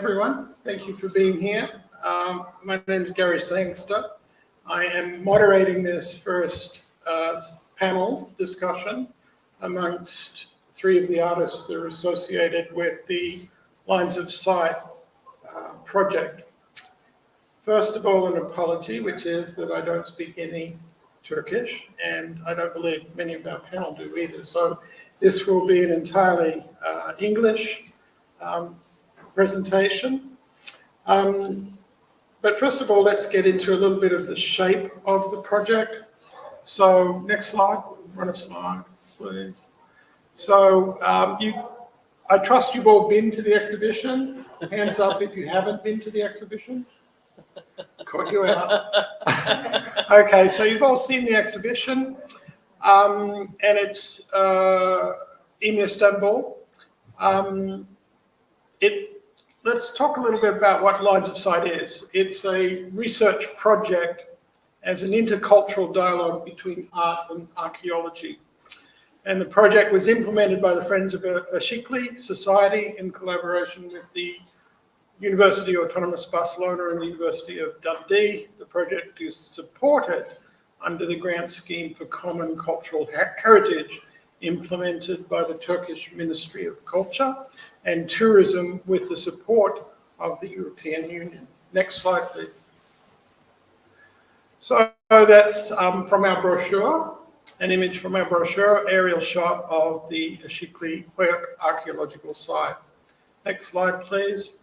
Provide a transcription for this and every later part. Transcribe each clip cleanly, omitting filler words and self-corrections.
everyone. Thank you for being here. My name is Gary Sangster. I am moderating this first panel discussion amongst three of the artists that are associated with the Lines of Sight project. First of all, an apology, which is that I don't speak any Turkish, and I don't believe many of our panel do either. So this will be an entirely English presentation. But first of all, let's get into a little bit of the shape of the project. So next slide, run a slide, please. So I trust you've all been to the exhibition. Hands up if you haven't been to the exhibition. Caught you out. Okay, so you've all seen the exhibition, and it's in Istanbul. Let's talk a little bit about what Lines of Sight is. It's a research project as an intercultural dialogue between art and archaeology. And the project was implemented by the Friends of Aşıklı Society in collaboration with the University Autonomous Barcelona and the University of Dundee. The project is supported under the grant scheme for common cultural heritage implemented by the Turkish Ministry of Culture and Tourism with the support of the European Union. Next slide, please. So that's from our brochure, an image from our brochure, aerial shot of the Aşıklı Höyük archaeological site. Next slide, please.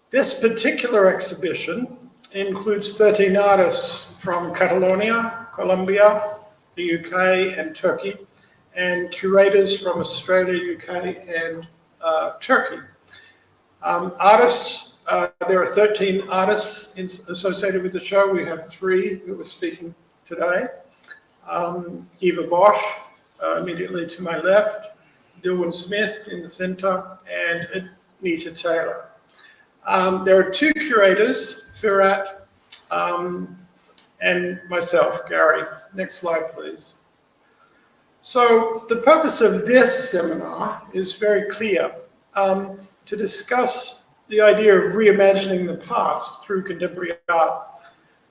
This particular exhibition includes 13 artists from Catalonia, Colombia, the UK and Turkey, and curators from Australia, UK and Turkey. Artists, there are 13 artists associated with the show. We have 3 who are speaking today. Eva Bosch, immediately to my left, Dillwyn Smith in the center, and Anita Taylor. There are 2 curators, Firat and myself, Gary. Next slide, please. So the purpose of this seminar is very clear, to discuss the idea of reimagining the past through contemporary art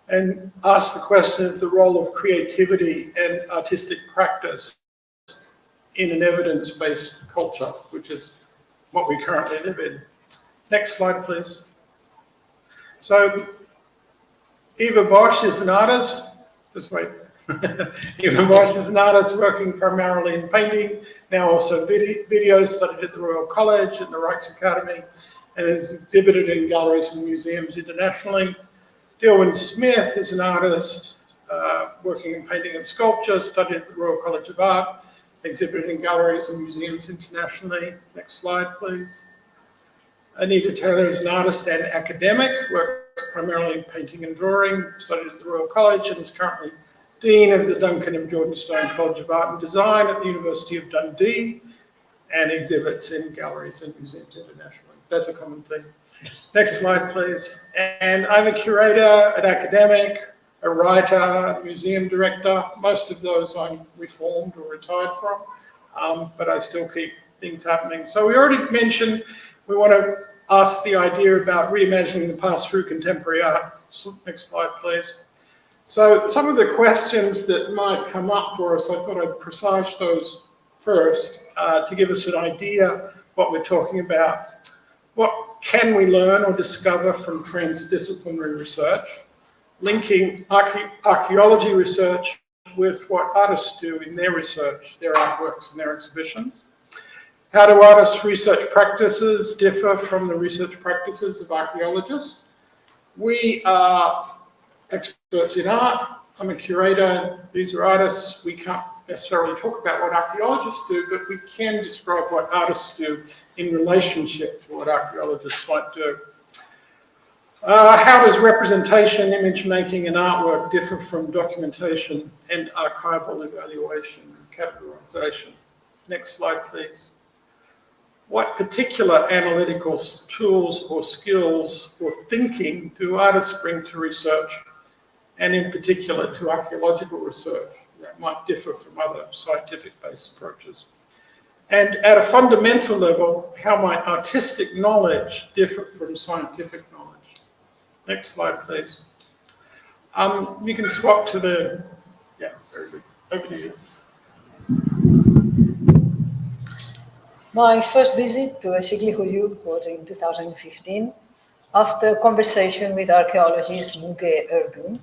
and ask the question of the role of creativity and artistic practice in an evidence-based culture, which is what we currently live in. Next slide, please. So Eva Bosch is an artist. Just wait. Eva Bosch is an artist working primarily in painting, now also video, studied at the Royal College and the Rijks Academy, and is exhibited in galleries and museums internationally. Dillwyn Smith is an artist working in painting and sculpture, studied at the Royal College of Art, exhibited in galleries and museums internationally. Next slide, please. Anita Taylor is an artist and academic, works primarily in painting and drawing, studied at the Royal College, and is currently Dean of the Duncan and Jordan Stone College of Art and Design at the University of Dundee, and exhibits in galleries and museums internationally. That's a common thing. Next slide, please. And I'm a curator, an academic, a writer, a museum director. Most of those I'm reformed or retired from, but I still keep things happening. So we already mentioned we want to ask the idea about reimagining the past through contemporary art. So next slide, please. So some of the questions that might come up for us, I thought I'd presage those first to give us an idea what we're talking about. What can we learn or discover from transdisciplinary research, linking archaeology research with what artists do in their research, their artworks and their exhibitions? How do artists' research practices differ from the research practices of archaeologists? We are experts in art. I'm a curator. These are artists. We can't necessarily talk about what archaeologists do, but we can describe what artists do in relationship to what archaeologists might do. How does representation, image making, and artwork differ from documentation and archival evaluation and categorization? Next slide, please. What particular analytical tools or skills or thinking do artists bring to research, and in particular to archaeological research that might differ from other scientific-based approaches? And at a fundamental level, how might artistic knowledge differ from scientific knowledge? Next slide, please. You can swap to the, yeah, very good. Over to you. My first visit to Aşıklı Höyük was in 2015, after a conversation with archaeologist Müge Ergun.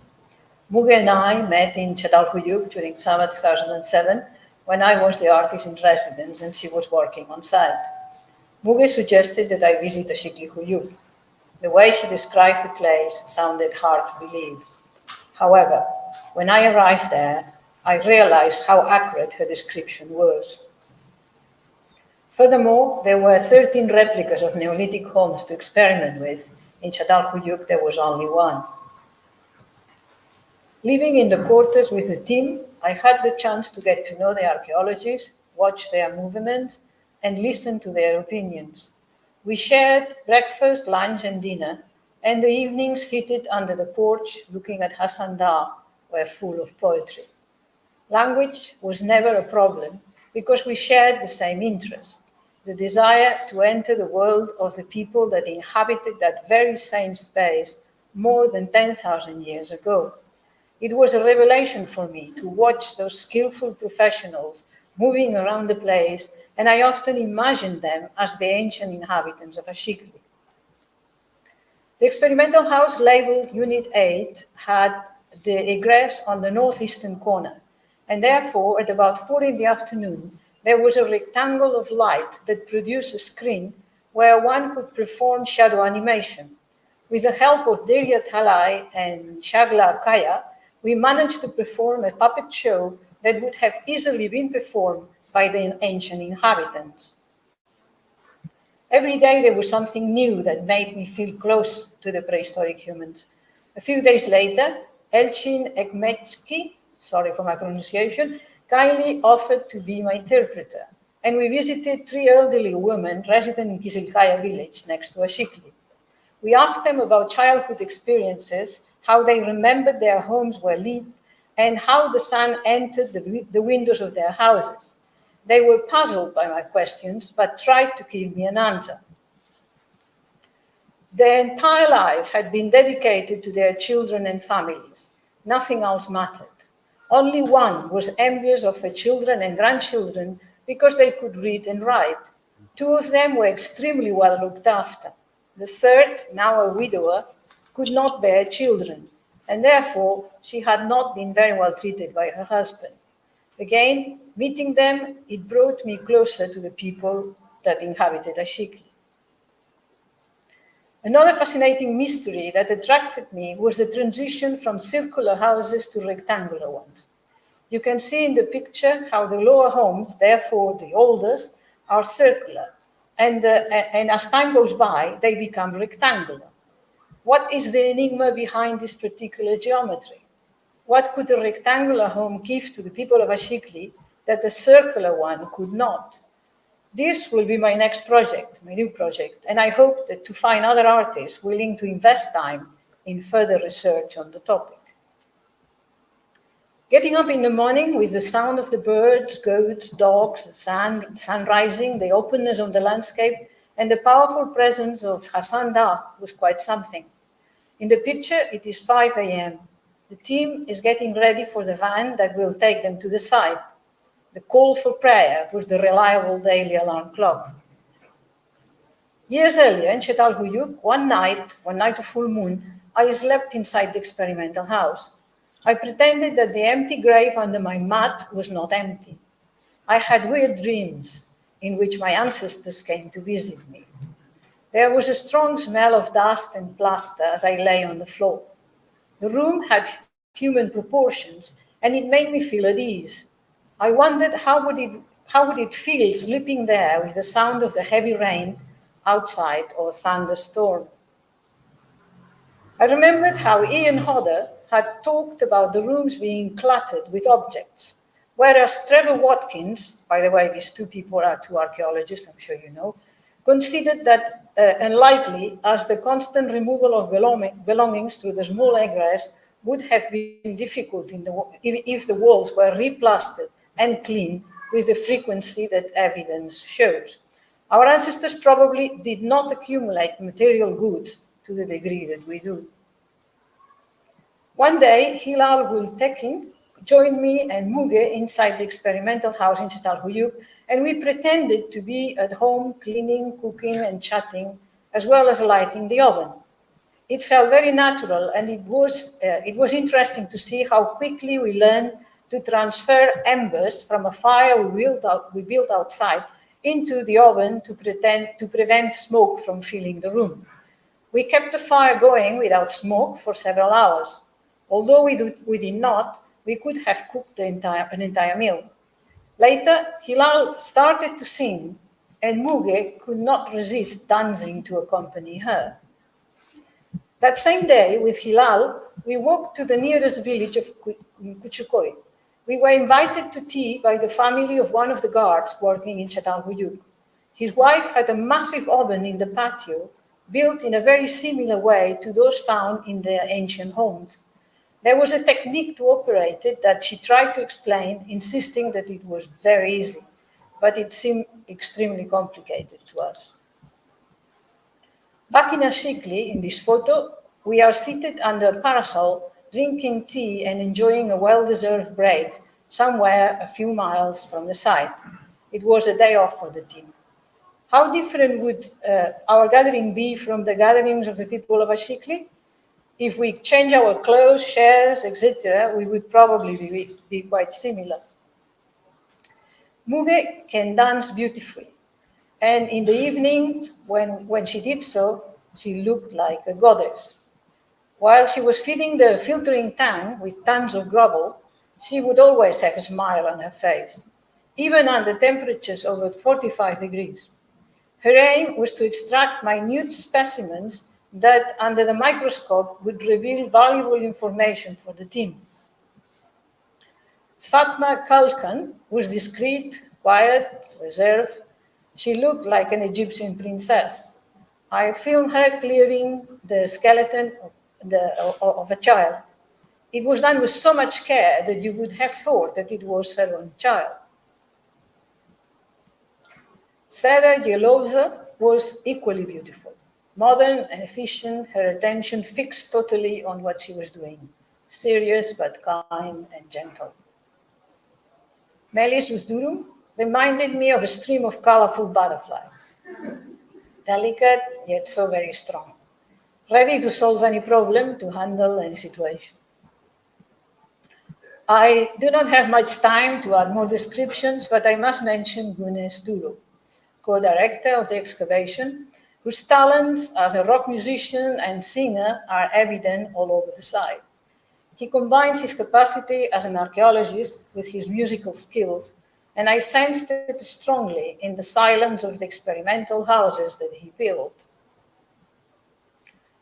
Müge and I met in Çağdaş during summer 2007, when I was the artist in residence and she was working on site. Müge suggested that I visit Aşıklı Höyük. The way she described the place sounded hard to believe. However, when I arrived there, I realized how accurate her description was. Furthermore, there were 13 replicas of Neolithic homes to experiment with. In Çağdaş Höyük, there was only one. Living in the quarters with the team, I had the chance to get to know the archaeologists, watch their movements, and listen to their opinions. We shared breakfast, lunch, and dinner, and the evenings seated under the porch looking at Hasan Dağ were full of poetry. Language was never a problem because we shared the same interest, the desire to enter the world of the people that inhabited that very same space more than 10,000 years ago. It was a revelation for me to watch those skillful professionals moving around the place, and I often imagined them as the ancient inhabitants of Aşıklı. The experimental house labeled Unit 8 had the egress on the northeastern corner, and therefore at about 4 in the afternoon, there was a rectangle of light that produced a screen where one could perform shadow animation. With the help of Derya Talay and Shagla Kaya, we managed to perform a puppet show that would have easily been performed by the ancient inhabitants. Every day there was something new that made me feel close to the prehistoric humans. A few days later, Elchin Ekmetsky, sorry for my pronunciation, kindly offered to be my interpreter, and we visited 3 elderly women resident in Kizilkaya village next to Aşıklı. We asked them about childhood experiences, how they remembered their homes were lit, and how the sun entered the windows of their houses. They were puzzled by my questions, but tried to give me an answer. Their entire life had been dedicated to their children and families. Nothing else mattered. Only one was envious of her children and grandchildren because they could read and write. 2 of them were extremely well looked after. The third, now a widower, could not bear children, and therefore she had not been very well treated by her husband. Again, meeting them, it brought me closer to the people that inhabited Aşıklı. Another fascinating mystery that attracted me was the transition from circular houses to rectangular ones. You can see in the picture how the lower homes, therefore the oldest, are circular, and as time goes by, they become rectangular. What is the enigma behind this particular geometry? What could a rectangular home give to the people of Aşıklı that a circular one could not? This will be my next project, my new project, and I hope that to find other artists willing to invest time in further research on the topic. Getting up in the morning with the sound of the birds, goats, dogs, the sun rising, the openness of the landscape, and the powerful presence of Hasan Dağ was quite something. In the picture, it is 5 a.m. The team is getting ready for the van that will take them to the site. The call for prayer was the reliable daily alarm clock. Years earlier in Çağdaş Höyük, one night of full moon, I slept inside the experimental house. I pretended that the empty grave under my mat was not empty. I had weird dreams in which my ancestors came to visit me. There was a strong smell of dust and plaster as I lay on the floor. The room had human proportions, and it made me feel at ease. I wondered how would it feel sleeping there with the sound of the heavy rain outside or thunderstorm. I remembered how Ian Hodder had talked about the rooms being cluttered with objects, whereas Trevor Watkins, by the way, these 2 people are 2 archaeologists, I'm sure you know, considered that unlikely, as the constant removal of belongings through the small egress would have been difficult if the walls were replastered and clean with the frequency that evidence shows. Our ancestors probably did not accumulate material goods to the degree that we do. One day, Hilal Gültekin joined me and Muge inside the experimental house in Çağdaş, and we pretended to be at home cleaning, cooking, and chatting, as well as lighting the oven. It felt very natural, and it was interesting to see how quickly we learned to transfer embers from a fire we built outside into the oven to prevent smoke from filling the room. We kept the fire going without smoke for several hours. Although we did not, we could have cooked an entire meal. Later, Hilal started to sing, and Muge could not resist dancing to accompany her. That same day, with Hilal, we walked to the nearest village of Küçükköy. We were invited to tea by the family of one of the guards working in Çağdaş. His wife had a massive oven in the patio, built in a very similar way to those found in their ancient homes. There was a technique to operate it that she tried to explain, insisting that it was very easy, but it seemed extremely complicated to us. Back in Aşıklı, in this photo, we are seated under a parasol, drinking tea and enjoying a well-deserved break somewhere a few miles from the site. It was a day off for the team. How different would our gathering be from the gatherings of the people of Aşıklı? If we change our clothes, shares, etc., we would probably be quite similar. Muge can dance beautifully, and in the evening, when she did so, she looked like a goddess. While she was feeding the filtering tank with tons of gravel, she would always have a smile on her face, even under temperatures over 45 degrees. Her aim was to extract minute specimens that, under the microscope, would reveal valuable information for the team. Fatma Kalkan was discreet, quiet, reserved. She looked like an Egyptian princess. I filmed her clearing the skeleton of a child. It was done with so much care that you would have thought that it was her own child. Sarah Yeloza was equally beautiful. Modern and efficient, her attention fixed totally on what she was doing. Serious but kind and gentle. Melis Usdurum reminded me of a stream of colorful butterflies. Delicate, yet so very strong. Ready to solve any problem, to handle any situation. I do not have much time to add more descriptions, but I must mention Güneş Duru, co-director of the excavation, whose talents as a rock musician and singer are evident all over the site. He combines his capacity as an archaeologist with his musical skills, and I sensed it strongly in the silence of the experimental houses that he built.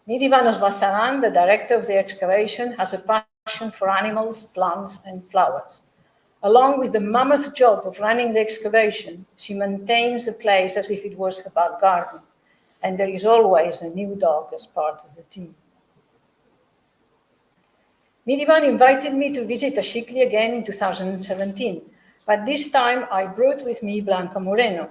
Midivanos Vasaran, the director of the excavation, has a passion for animals, plants, and flowers. Along with the mammoth job of running the excavation, she maintains the place as if it was her back garden, and there is always a new dog as part of the team. Midivan invited me to visit Aşıklı again in 2017, but this time I brought with me Blanca Moreno,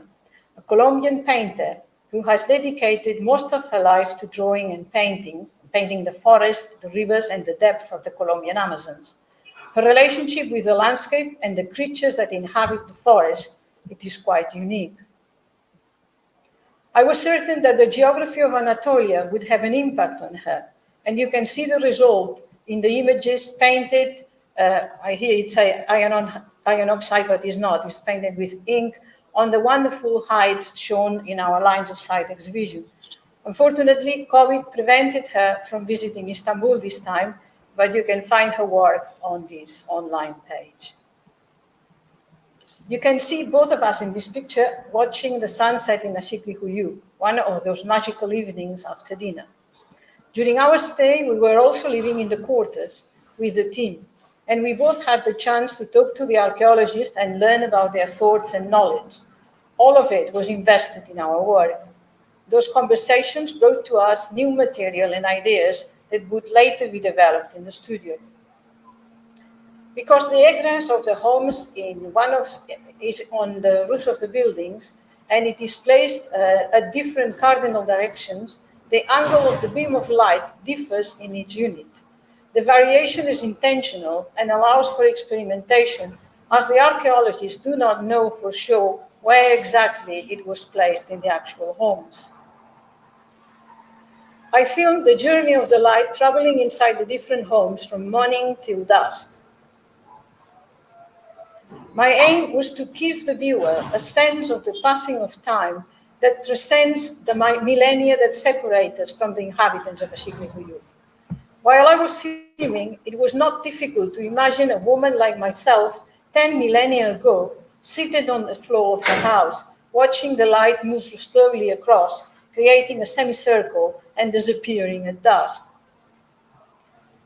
a Colombian painter who has dedicated most of her life to drawing and painting the forest, the rivers, and the depths of the Colombian Amazons. Her relationship with the landscape and the creatures that inhabit the forest, it is quite unique. I was certain that the geography of Anatolia would have an impact on her, and you can see the result in the images painted. I hear it say iron oxide, but it's not. It's painted with ink on the wonderful heights shown in our lines of sight exhibition. Unfortunately, COVID prevented her from visiting Istanbul this time, but you can find her work on this online page. You can see both of us in this picture watching the sunset in Aşıklı Höyük, one of those magical evenings after dinner. During our stay, we were also living in the quarters with the team, and we both had the chance to talk to the archaeologists and learn about their thoughts and knowledge. All of it was invested in our work. Those conversations brought to us new material and ideas that would later be developed in the studio. Because the egress of the homes is on the roofs of the buildings, and it is placed at different cardinal directions, the angle of the beam of light differs in each unit. The variation is intentional and allows for experimentation, as the archaeologists do not know for sure where exactly it was placed in the actual homes. I filmed the journey of the light traveling inside the different homes from morning till dusk. My aim was to give the viewer a sense of the passing of time that transcends the millennia that separate us from the inhabitants of Aşıklı Höyük. While I was filming, it was not difficult to imagine a woman like myself 10 millennia ago, seated on the floor of the house, watching the light move slowly across, creating a semicircle and disappearing at dusk.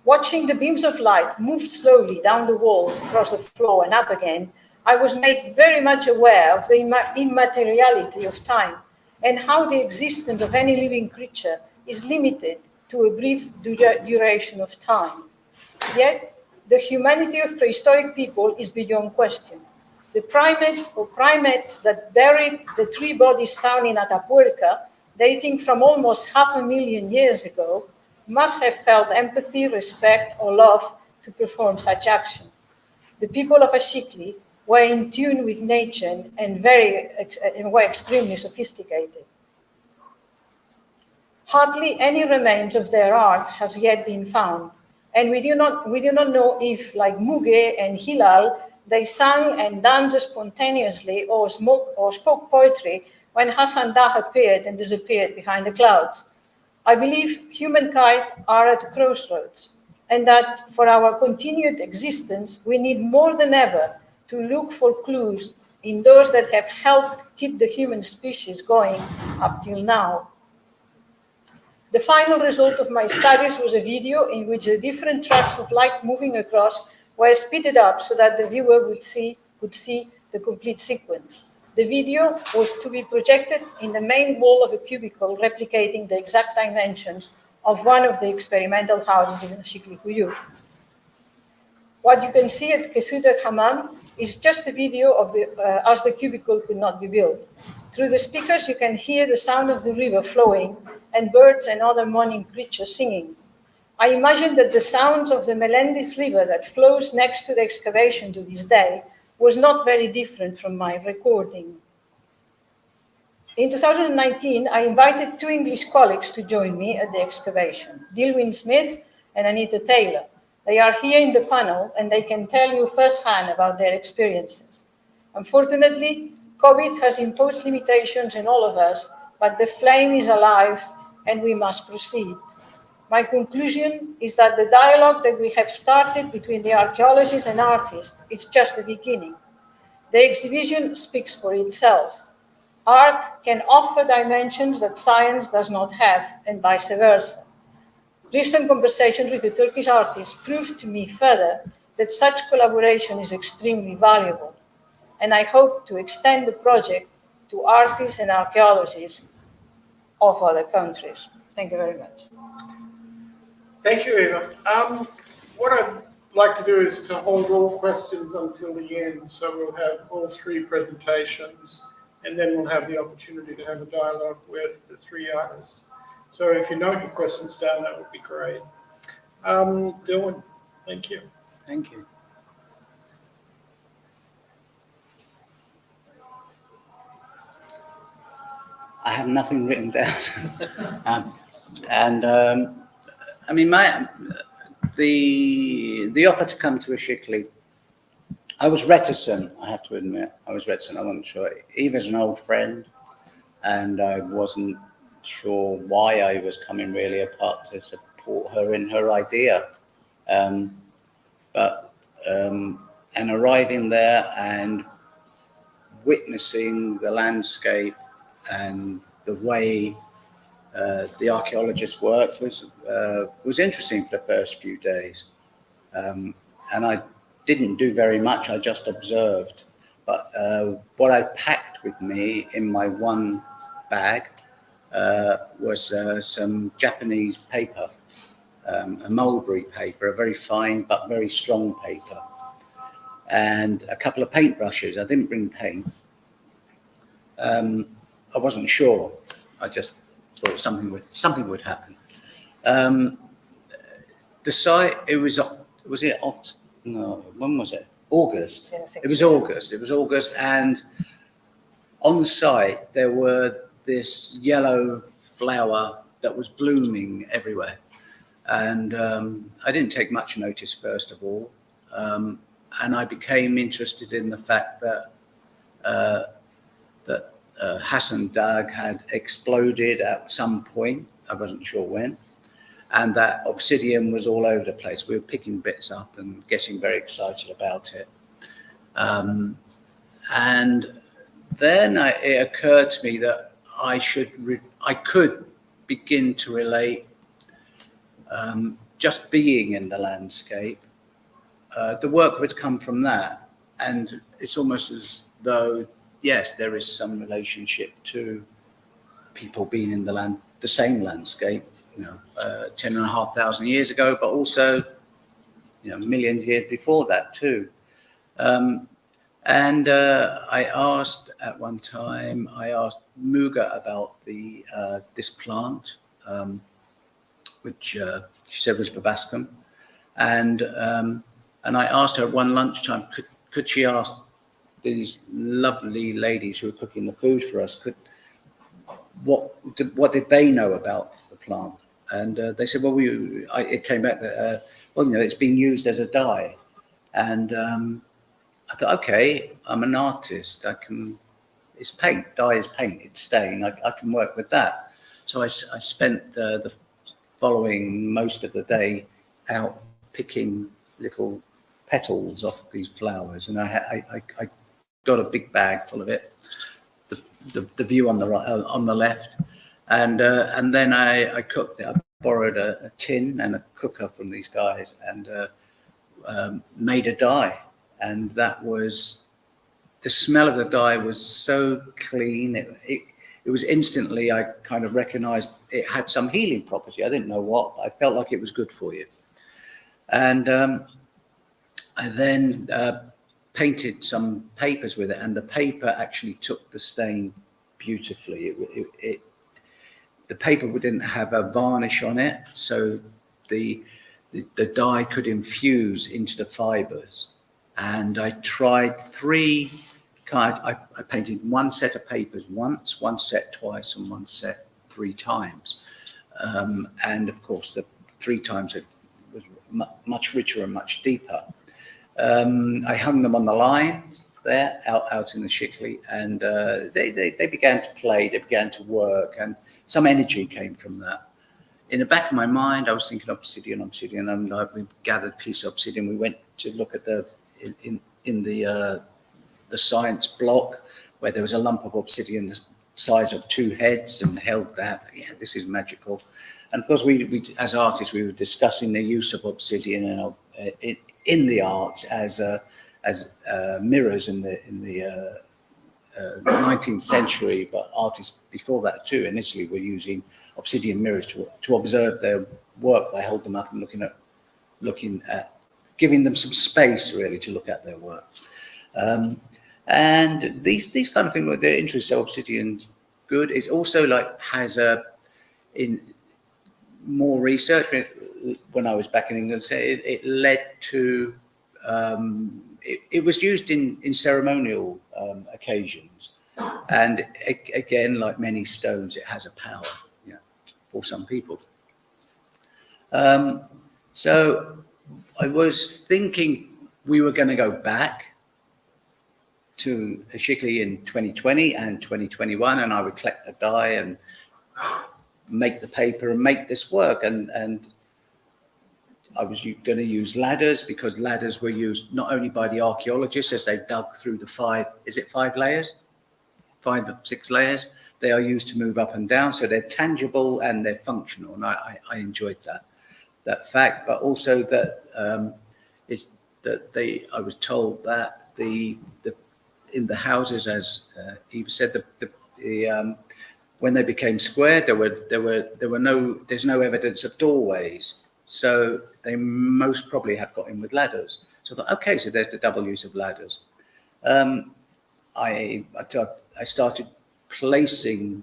Watching the beams of light move slowly down the walls, across the floor and up again, I was made very much aware of the immateriality of time and how the existence of any living creature is limited to a brief duration of time. Yet, the humanity of prehistoric people is beyond question. The primates that buried the three bodies found in Atapuerca, dating from almost 500,000 years ago, must have felt empathy, respect, or love to perform such action. The people of Aşıklı were in tune with nature and were extremely sophisticated. Hardly any remains of their art has yet been found, and we do not know if, like Muge and Hilal, they sang and danced spontaneously or spoke poetry when Hassan Dagh appeared and disappeared behind the clouds. I believe humankind are at a crossroads, and that for our continued existence, we need more than ever to look for clues in those that have helped keep the human species going up till now. The final result of my studies was a video in which the different tracks of light moving across were speeded up so that the viewer would see the complete sequence. The video was to be projected in the main wall of a cubicle, replicating the exact dimensions of one of the experimental houses in Aşıklı Höyük. What you can see at Kesuda Hammam is just a video of as the cubicle could not be built. Through the speakers, you can hear the sound of the river flowing and birds and other morning creatures singing. I imagine that the sounds of the Melendez River that flows next to the excavation to this day was not very different from my recording. In 2019, I invited two English colleagues to join me at the excavation, Dillwyn Smith and Anita Taylor. They are here in the panel and they can tell you firsthand about their experiences. Unfortunately, COVID has imposed limitations on all of us, but the flame is alive and we must proceed. My conclusion is that the dialogue that we have started between the archaeologists and artists is just the beginning. The exhibition speaks for itself. Art can offer dimensions that science does not have, and vice versa. Recent conversations with the Turkish artists proved to me further that such collaboration is extremely valuable, and I hope to extend the project to artists and archaeologists of other countries. Thank you very much. Thank you, Eva. What I'd like to do is to hold all questions until the end, so we'll have all three presentations, and then we'll have the opportunity to have a dialogue with the three artists. So if you note your questions down, that would be great. Dillwyn, thank you. Thank you. I have nothing written down. I mean, the offer to come to Aşıklı, I was reticent, I have to admit. I wasn't sure. Eva's an old friend, and I wasn't sure why I was coming really, apart to support her in her idea. And arriving there and witnessing the landscape and the way the archaeologists work was interesting for the first few days. And I didn't do very much, I just observed. But what I packed with me in my one bag was some Japanese paper, a mulberry paper, a very fine but very strong paper. and a couple of paintbrushes. I didn't bring paint. I wasn't sure. I just thought something would happen. The site, when was it? August. It was August, and on site there were this yellow flower that was blooming everywhere. And I didn't take much notice, first of all. And I became interested in the fact that Hassan Dag had exploded at some point. I wasn't sure when. And that obsidian was all over the place. We were picking bits up and getting very excited about it. And then it occurred to me that I could begin to relate just being in the landscape. The work would come from that. And it's almost as though, yes, there is some relationship to people being in the same landscape, 10,500 years ago, but also, millions of years before that too. And I asked at one time, Muga about this plant, which she said was verbascum. And I asked her one lunchtime, could she ask these lovely ladies who were cooking the food for us, what did they know about the plant? And they said, well, it came back that, it's being used as a dye. And I thought, okay, I'm an artist. It's paint, dye is paint, it's stain. I can work with that. So I spent the following most of the day out picking little petals off these flowers. And I got a big bag full of it, the view on the right, on the left. And then I cooked it. I borrowed a tin and a cooker from these guys and made a dye. And that was, the smell of the dye was so clean. It was instantly, I kind of recognized it had some healing property. I didn't know what, I felt like it was good for you. And I then painted some papers with it, and the paper actually took the stain beautifully. The paper didn't have a varnish on it, so the dye could infuse into the fibers. And I tried I painted one set of papers once, one set twice, and one set 3 times. And of course, the 3 times it was much richer and much deeper. I hung them on the line there, out in the Aşıklı, and they began to play, they began to work, and some energy came from that. In the back of my mind, I was thinking obsidian, and we gathered a piece of obsidian. We went to look at in the science block, where there was a lump of obsidian the size of 2 heads, and held that. Yeah, this is magical. And of course, we as artists, we were discussing the use of obsidian in the arts as mirrors in the 19th century, but artists before that too in Italy were using obsidian mirrors to observe their work. They hold them up and looking at giving them some space really to look at their work. And these kind of things, their interest. So obsidian's good. It also has in more research. When I was back in England, it led to it was used in ceremonial occasions, and again, like many stones, it has a power, for some people. So I was thinking we were going to go back to Aşıklı in 2020 and 2021, and I would collect the dye and make the paper and make this work. And I was going to use ladders, because ladders were used not only by the archaeologists as they dug through the 5 layers? 5 or 6 layers. They are used to move up and down, so they're tangible and they're functional. And I enjoyed that fact, but also that I was told that in the houses, as Eva said, when they became square, there's no evidence of doorways. So they most probably have got in with ladders. So I thought, okay, so there's the double use of ladders. I started placing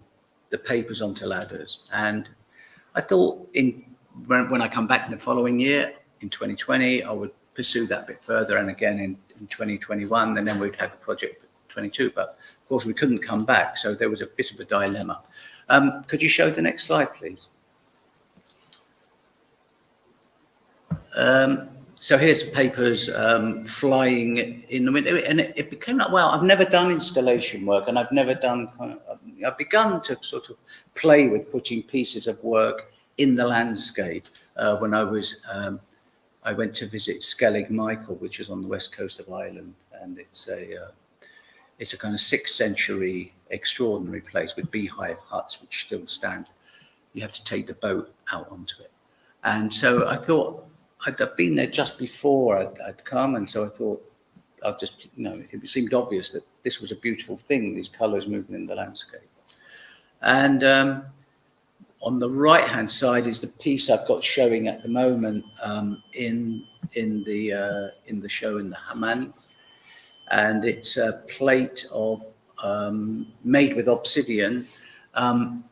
the papers onto ladders, and I thought when I come back in the following year, in 2020, I would pursue that a bit further, and again in 2021, and then we'd have the project for 22. But of course, we couldn't come back, so there was a bit of a dilemma. Could you show the next slide, please? So here's papers flying in the wind, and it became like, well, I've never done installation work, and I've begun to sort of play with putting pieces of work in the landscape when I went to visit Skellig Michael, which is on the west coast of Ireland, and it's a kind of 6th century extraordinary place with beehive huts which still stand. You have to take the boat out onto it, and so I thought I'd been there just before I'd come, and so I thought I'll just, it seemed obvious that this was a beautiful thing, these colours moving in the landscape. And on the right-hand side is the piece I've got showing at the moment in the show in the Haman, and it's a plate of made with obsidian.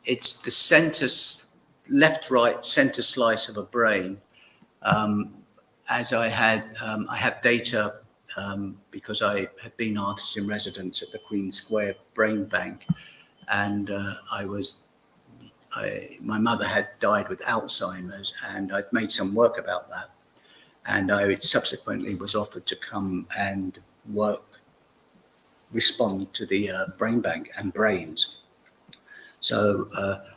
It's the left-right center slice of a brain. As I have data because I had been artist in residence at the Queen Square Brain Bank, and my mother had died with Alzheimer's, and I'd made some work about that, and I subsequently was offered to come and respond to the brain bank and brains. So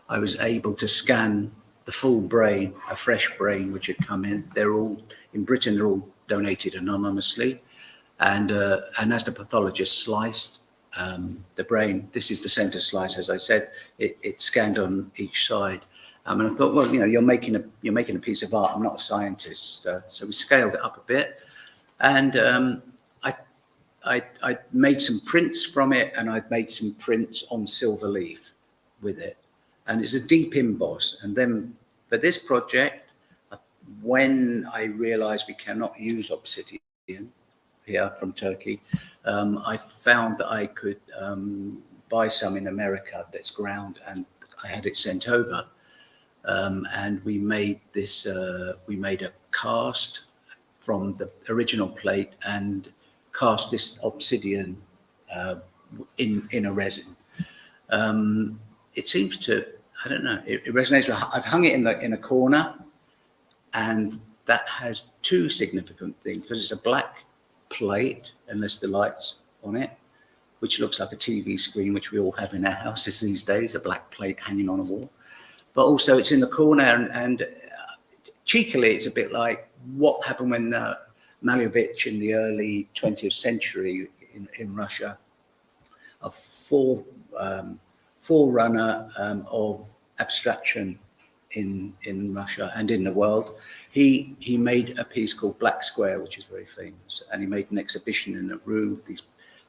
I was able to scan the full brain, a fresh brain which had come in. They're all in Britain. They're all donated anonymously, and as the pathologist sliced the brain, this is the center slice, as I said. It scanned on each side, and I thought, well, you're making a piece of art. I'm not a scientist, so we scaled it up a bit, and I made some prints from it, and I'd made some prints on silver leaf with it. And it's a deep emboss. And then for this project, when I realized we cannot use obsidian here from Turkey, I found that I could buy some in America that's ground, and I had it sent over. And we made this, we made a cast from the original plate and cast this obsidian in a resin. It seems to, I don't know, it resonates. I've hung it in a corner, and that has two significant things, because it's a black plate, unless the light's on it, which looks like a TV screen, which we all have in our houses these days, a black plate hanging on a wall. But also it's in the corner, and cheekily, it's a bit like what happened when Malevich in the early 20th century in Russia, a forerunner of abstraction in Russia and in the world. He made a piece called Black Square, which is very famous, and he made an exhibition in a room with these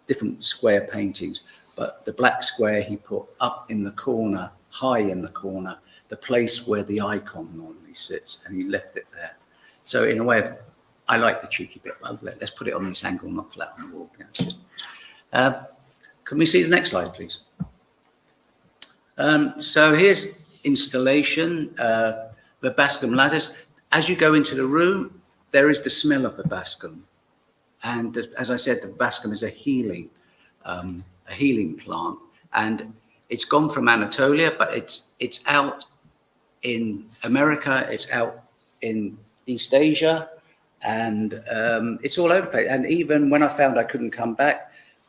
different square paintings. But the black square he put up in the corner, high in the corner, the place where the icon normally sits, and he left it there. So in a way, I like the cheeky bit. Well, let's put it on this angle, not flat on the wall. Can we see the next slide, please? So here's installation, the Bascom ladders. As you go into the room, there is the smell of the Bascom. And as I said, the Bascom is a healing plant. And it's gone from Anatolia, but it's out in America, it's out in East Asia, and it's all over the place. And even when I found I couldn't come back,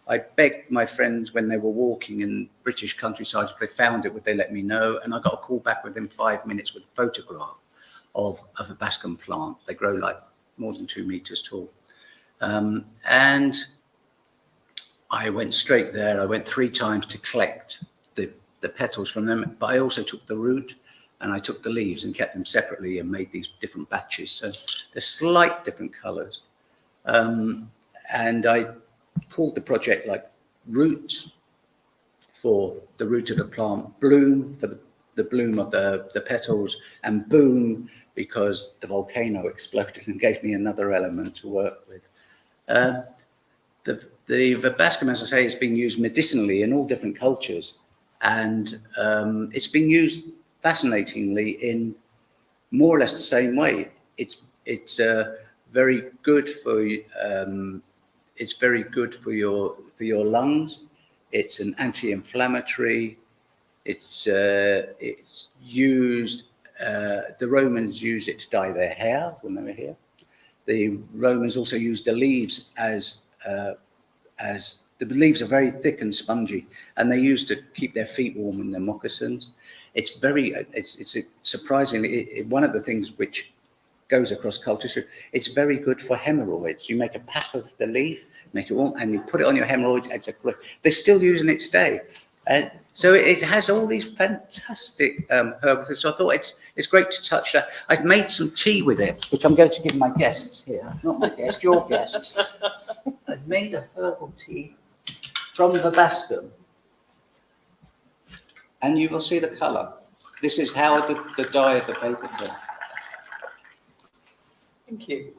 I begged my friends when they were walking in British countryside, if they found it, would they let me know? And I got a call back within 5 minutes with a photograph of a Bascom plant. They grow like more than 2 meters tall. And I went straight there. I went 3 times to collect the petals from them, but I also took the root and I took the leaves and kept them separately and made these different batches. So they're slight different colors. And I called the project like Roots for the root of the plant, Bloom for the bloom of the petals, and Boom because the volcano exploded and gave me another element to work with. The verbascum, as I say, is being used medicinally in all different cultures, and it's been used fascinatingly in more or less the same way. It's very good for your lungs. It's an anti-inflammatory. It's used. The Romans used it to dye their hair when they were here. The Romans also used the leaves as the leaves are very thick and spongy, and they used to keep their feet warm in their moccasins. It's surprisingly one of the things which goes across cultures. It's very good for hemorrhoids. You make a pack of the leaf, make it warm, and you put it on your hemorrhoids. They're still using it today. So it has all these fantastic herbs. So I thought it's great to touch that. I've made some tea with it, which I'm going to give my guests here. Not my guests, your guests. I've made a herbal tea from verbascum, and you will see the colour. This is how the dye of the paper comes. Thank you.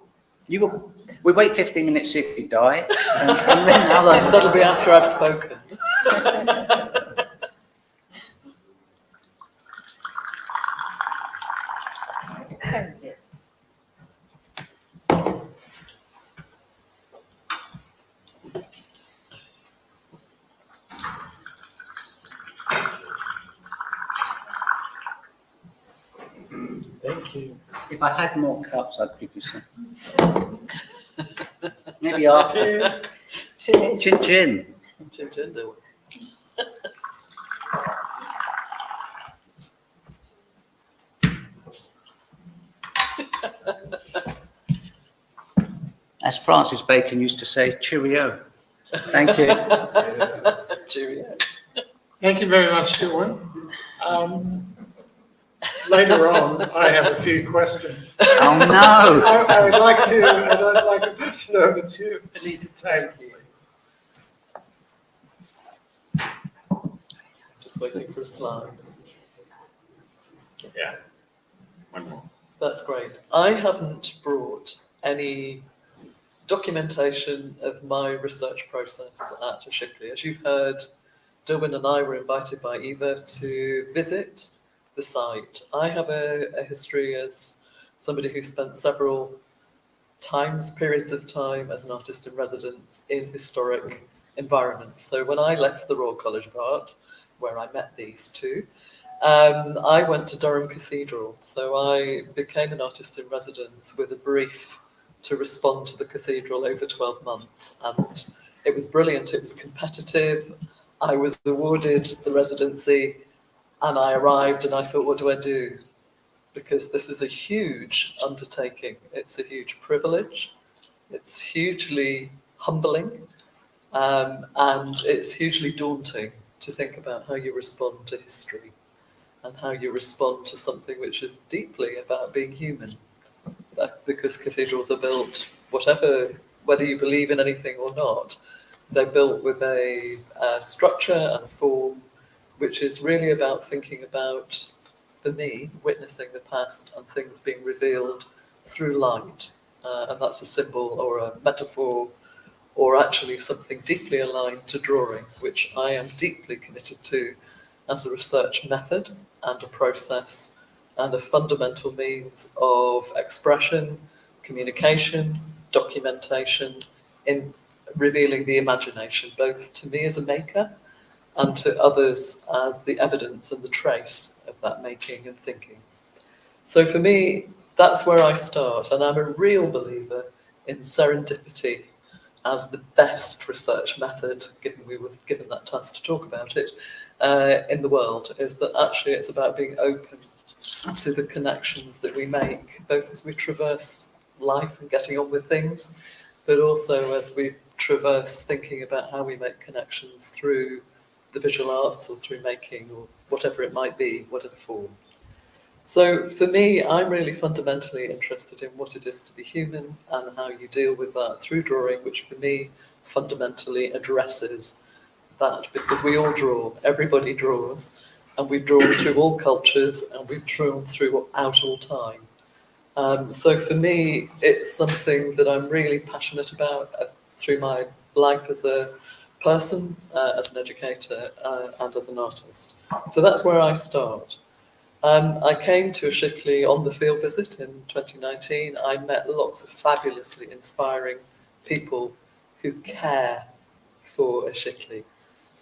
We wait 15 minutes, see if you die, and then that'll be after I've spoken. Thank you. Thank you. if I had more cups, I'd give you some. Maybe after. Cheers. Chin chin. Chin chin, do we? As Francis Bacon used to say, cheerio. Thank you. Cheerio. Thank you very much, Dillwyn. Later on, I have a few questions. Oh no! I'd like to pass it over to Anita Taylor. Just waiting for a slide. Yeah. One more. That's great. I haven't brought any documentation of my research process at Aşıklı. As you've heard, Dillwyn and I were invited by Eva to visit the site. I have a history as somebody who spent several periods of time as an artist in residence in historic environments. So when I left the Royal College of Art, where I met these two, I went to Durham Cathedral. So I became an artist in residence with a brief to respond to the cathedral over 12 months. And it was brilliant. It was competitive. I was awarded the residency and I arrived and I thought, what do I do? Because this is a huge undertaking. It's a huge privilege. It's hugely humbling. And it's hugely daunting to think about how you respond to history and how you respond to something which is deeply about being human. Because cathedrals are built, whether you believe in anything or not, they're built with a structure and a form which is really about thinking about, for me, witnessing the past and things being revealed through light. And that's a symbol or a metaphor or actually something deeply aligned to drawing, which I am deeply committed to as a research method and a process and a fundamental means of expression, communication, documentation, in revealing the imagination, both to me as a maker and to others as the evidence and the trace of that making and thinking. So for me, that's where I start, and I'm a real believer in serendipity as the best research method, given we were given that task to talk about it, in the world, is that actually it's about being open to the connections that we make, both as we traverse life and getting on with things, but also as we traverse thinking about how we make connections through the visual arts or through making or whatever it might be, whatever form. So for me, I'm really fundamentally interested in what it is to be human and how you deal with that through drawing, which for me fundamentally addresses that, because we all draw, everybody draws, and we've drawn through all cultures and we've drawn throughout all time. So for me, it's something that I'm really passionate about. through my life as a person, as an educator, and as an artist. So that's where I start. I came to Aşıklı on the field visit in 2019. I met lots of fabulously inspiring people who care for Aşıklı.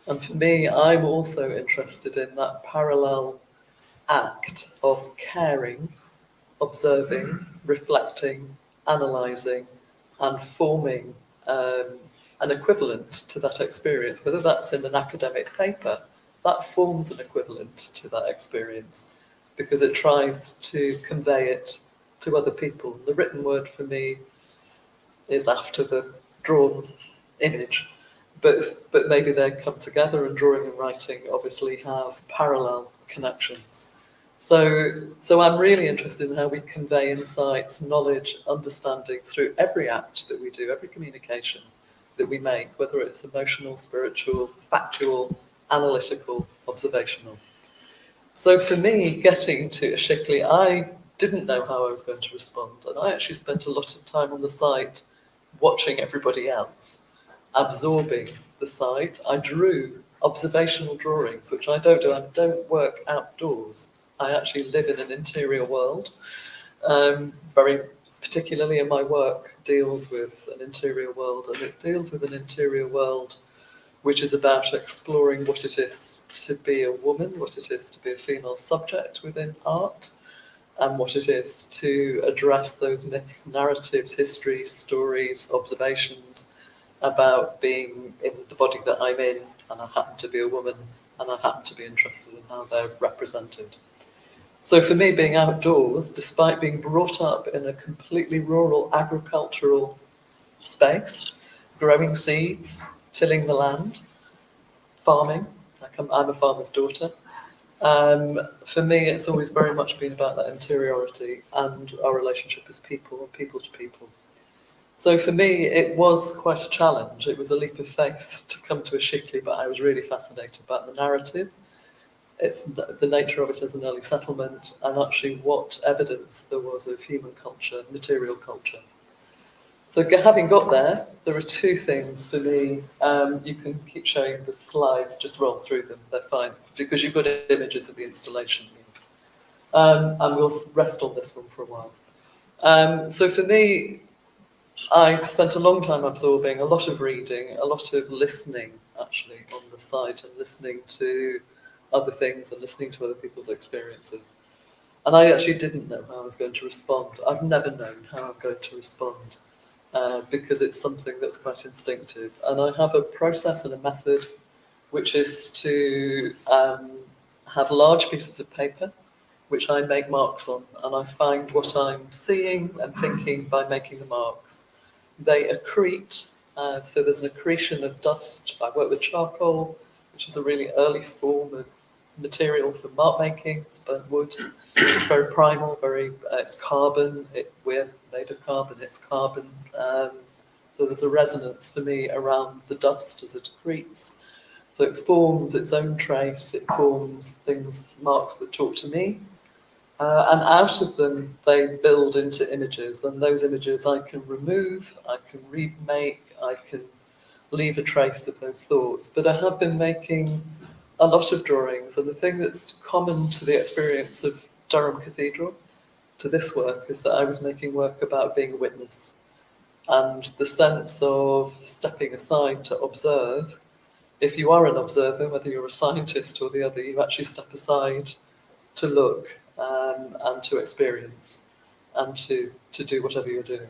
And for me, I'm also interested in that parallel act of caring, observing, reflecting, analysing, and forming an equivalent to that experience, whether that's in an academic paper, that forms an equivalent to that experience because it tries to convey it to other people. The written word for me is after the drawn image, but maybe they come together, and drawing and writing obviously have parallel connections. So I'm really interested in how we convey insights, knowledge, understanding through every act that we do, every communication that we make, whether it's emotional, spiritual, factual, analytical, observational. So for me, getting to Aşıklı, I didn't know how I was going to respond, and I actually spent a lot of time on the site watching everybody else, absorbing the site. I drew observational drawings, which I don't do. I don't work outdoors. I actually live in an interior world. Very particularly in my work deals with an interior world, and it deals with an interior world which is about exploring what it is to be a woman, what it is to be a female subject within art, and what it is to address those myths, narratives, histories, stories, observations about being in the body that I'm in, and I happen to be a woman, and I happen to be interested in how they're represented. So for me, being outdoors, despite being brought up in a completely rural agricultural space, growing seeds, tilling the land, farming, I'm a farmer's daughter. For me, it's always very much been about that interiority and our relationship as people and people to people. So for me, it was quite a challenge. It was a leap of faith to come to Aşıklı, but I was really fascinated about the narrative. It's the nature of it as an early settlement, and actually what evidence there was of human culture, material culture. So having got there, there are two things for me. You can keep showing the slides, just roll through them, they're fine, because you've got images of the installation. And we'll rest on this one for a while. So for me, I've spent a long time absorbing, a lot of reading, a lot of listening, actually, on the site, and listening to other things and listening to other people's experiences. And I actually didn't know how I was going to respond. I've never known how I'm going to respond. Because it's something that's quite instinctive. And I have a process and a method which is to have large pieces of paper which I make marks on, and I find what I'm seeing and thinking by making the marks. They accrete, so there's an accretion of dust. I work with charcoal, which is a really early form of material for mark making. It's burnt wood. It's very primal, it's carbon. We're made of carbon, it's carbon. So there's a resonance for me around the dust as it accretes. So it forms its own trace, it forms marks that talk to me. And out of them, they build into images, and those images I can remove, I can remake, I can leave a trace of those thoughts. But I have been making a lot of drawings, and the thing that's common to the experience of Durham Cathedral, to this work, is that I was making work about being a witness, and the sense of stepping aside to observe. If you are an observer, whether you're a scientist or the other, you actually step aside to look and to experience and to do whatever you're doing.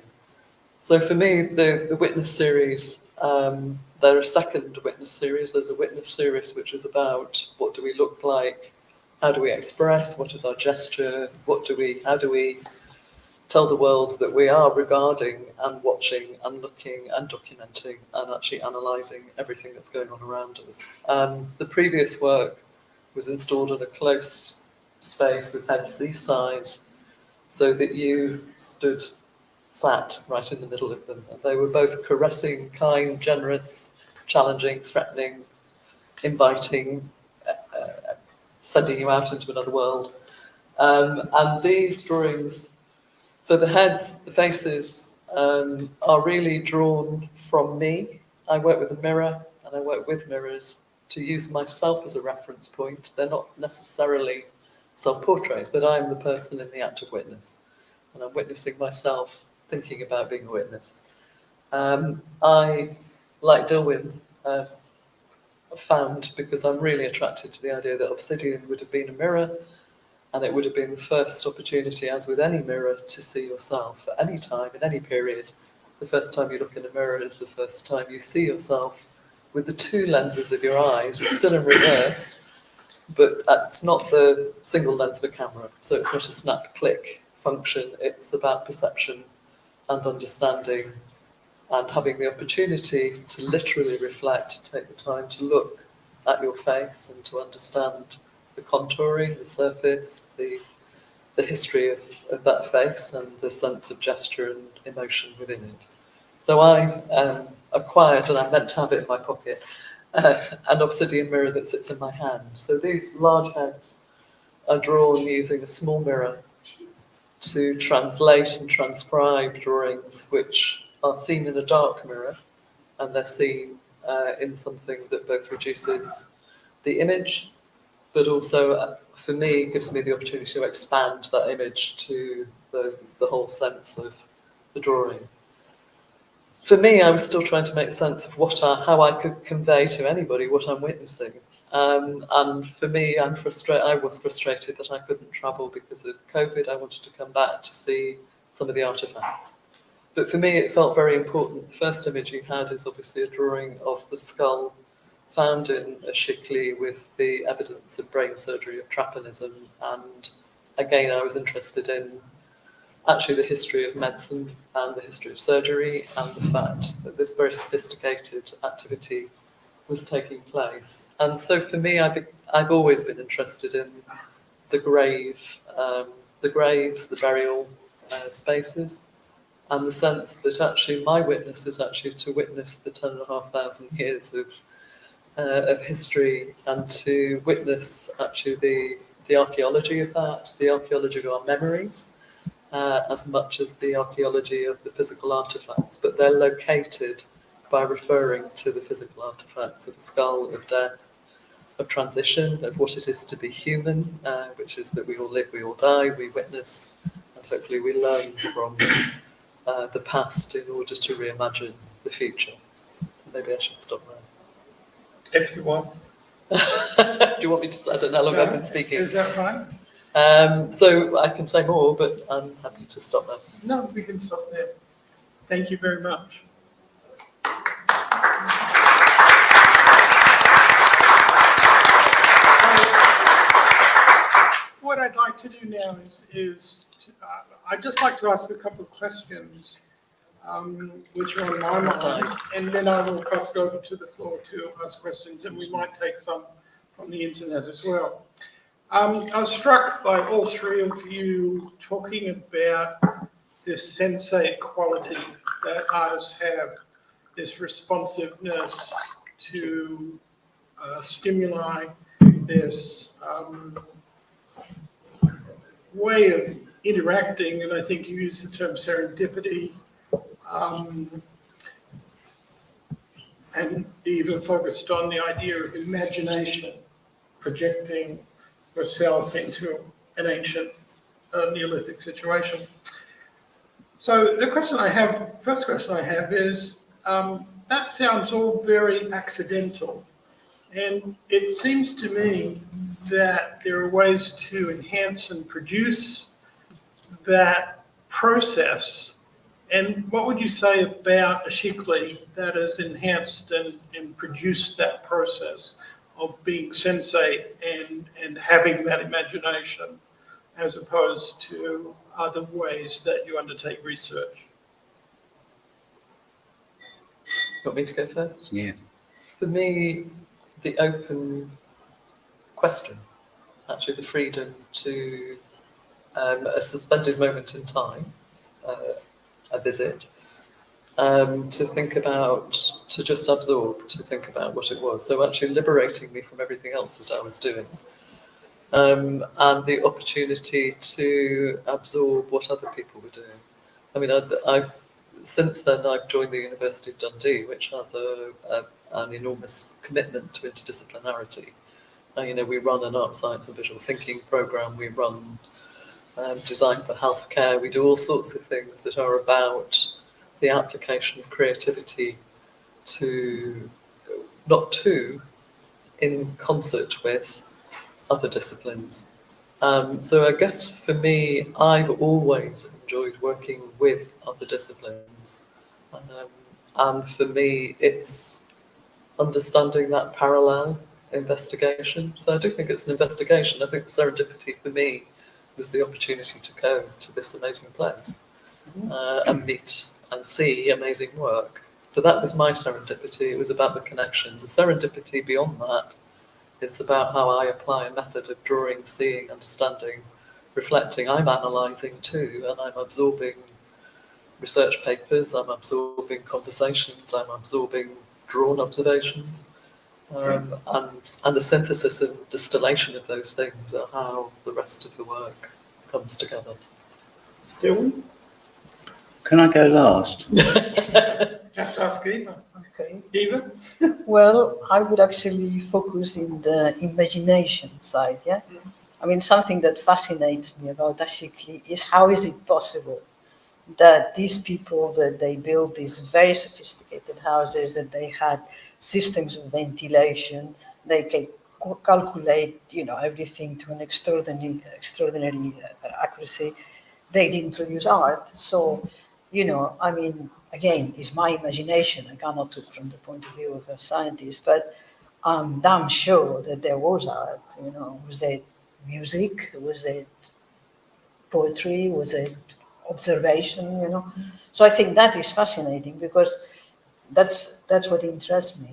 So for me, the witness series, there are second witness series. There's a witness series which is about what do we look like, how do we express, what is our gesture, how do we tell the world that we are regarding and watching and looking and documenting and actually analysing everything that's going on around us. The previous work was installed in a close space with heads these size, so that you sat right in the middle of them, and they were both caressing, kind, generous, challenging, threatening, inviting, sending you out into another world. And these drawings, so the heads, the faces, are really drawn from me. I work with a mirror and I work with mirrors to use myself as a reference point. They're not necessarily self-portraits, but I'm the person in the act of witness. And I'm witnessing myself thinking about being a witness. I, like Dillwyn, found, because I'm really attracted to the idea that obsidian would have been a mirror, and it would have been the first opportunity, as with any mirror, to see yourself at any time, in any period. The first time you look in a mirror is the first time you see yourself with the two lenses of your eyes. It's still in reverse, but it's not the single lens of a camera, so it's not a snap-click function. It's about perception and understanding and having the opportunity to literally reflect, take the time to look at your face and to understand the contouring, the surface, the history of that face and the sense of gesture and emotion within it. So I acquired, and I meant to have it in my pocket, an obsidian mirror that sits in my hand. So these large heads are drawn using a small mirror to translate and transcribe drawings which are seen in a dark mirror, and they're seen in something that both reduces the image, but also, for me, gives me the opportunity to expand that image to the whole sense of the drawing. For me, I was still trying to make sense of how I could convey to anybody what I'm witnessing. And for me, I was frustrated that I couldn't travel because of COVID. I wanted to come back to see some of the artefacts. But for me, it felt very important. The first image you had is obviously a drawing of the skull found in Aşıklı with the evidence of brain surgery, of trypanism. And again, I was interested in actually the history of medicine and the history of surgery and the fact that this very sophisticated activity was taking place. And so for me, I've always been interested in the graves, the burial spaces, and the sense that actually my witness is actually to witness the 10,500 years of history and to witness actually the archaeology of that, the archaeology of our memories, as much as the archaeology of the physical artefacts, but they're located by referring to the physical artefacts of the skull, of death, of transition, of what it is to be human, which is that we all live, we all die, we witness, and hopefully we learn from the past in order to reimagine the future. So maybe I should stop there. If you want. Do you want me to? I don't know how long I've been speaking. Is that fine? So I can say more, but I'm happy to stop there. No, we can stop there. Thank you very much. What I'd like to do now is I'd just like to ask a couple of questions which are on my mind, and then I will pass it over to the floor to ask questions, and we might take some from the internet as well. I was struck by all three of you talking about this sensate quality that artists have, this responsiveness to stimuli, this way of interacting, and I think you used the term serendipity, and even focused on the idea of imagination, projecting yourself into an ancient Neolithic situation. So the first question I have is, that sounds all very accidental, and it seems to me that there are ways to enhance and produce that process. And what would you say about Aşıklı that has enhanced and produced that process of being sensate and having that imagination, as opposed to other ways that you undertake research? Want me to go first? Yeah. For me, the open question, actually the freedom to a suspended moment in time, a visit, to think about, to just absorb, to think about what it was. So actually liberating me from everything else that I was doing. And the opportunity to absorb what other people were doing. I mean, since then, I've joined the University of Dundee, which has an enormous commitment to interdisciplinarity. We run an art, science and visual thinking programme, we run design for healthcare, we do all sorts of things that are about the application of creativity in concert with other disciplines. So I guess for me, I've always enjoyed working with other disciplines. And for me, it's understanding that parallel investigation. So I do think it's an investigation. I think serendipity for me was the opportunity to go to this amazing place and meet and see amazing work. So that was my serendipity. It was about the connection. The serendipity beyond that is about how I apply a method of drawing, seeing, understanding, reflecting. I'm analysing too, and I'm absorbing research papers, I'm absorbing conversations, I'm absorbing drawn observations. And the synthesis and distillation of those things are how the rest of the work comes together. Dillwyn? Can I go last? Have to ask Eva. Okay. Eva? Well, I would actually focus in the imagination side, yeah? I mean, something that fascinates me about Aşıklı is how is it possible that these people, that they built these very sophisticated houses, that they had systems of ventilation, they can calculate, everything to an extraordinary accuracy. They didn't produce art. So, again, it's my imagination. I cannot talk from the point of view of a scientist, but I'm damn sure that there was art. Was it music? Was it poetry? Was it observation? So I think that is fascinating because that's what interests me.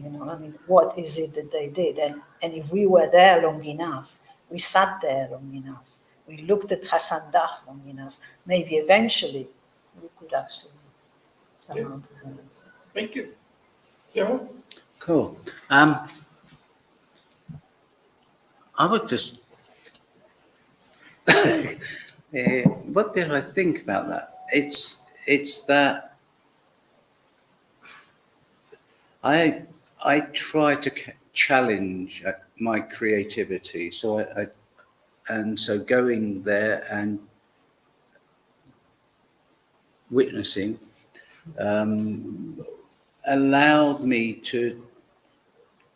What is it that they did? And if we were there long enough, we sat there long enough, we looked at Hassan Dagh long enough, maybe eventually we could actually come out with an answer. Thank you. Yeah. Cool. I would just. What did I think about that? It's that I try to challenge my creativity. So so going there and witnessing allowed me to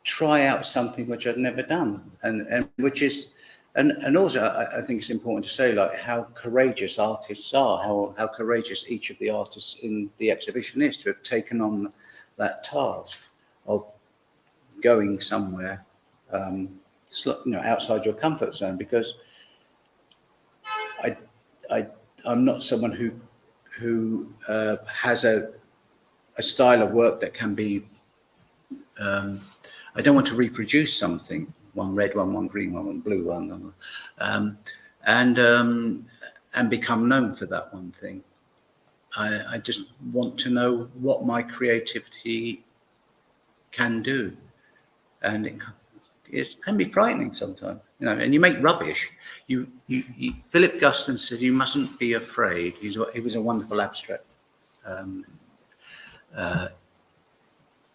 try out something which I'd never done, and which is. And also, I think it's important to say, like, how courageous artists are, how courageous each of the artists in the exhibition is to have taken on that task of going somewhere, outside your comfort zone. Because I'm not someone who has a style of work that can be. I don't want to reproduce something. One red one, one green one blue one, and become known for that one thing. I just want to know what my creativity can do, and it can be frightening sometimes, And you make rubbish. Philip Guston said you mustn't be afraid. He was a wonderful abstract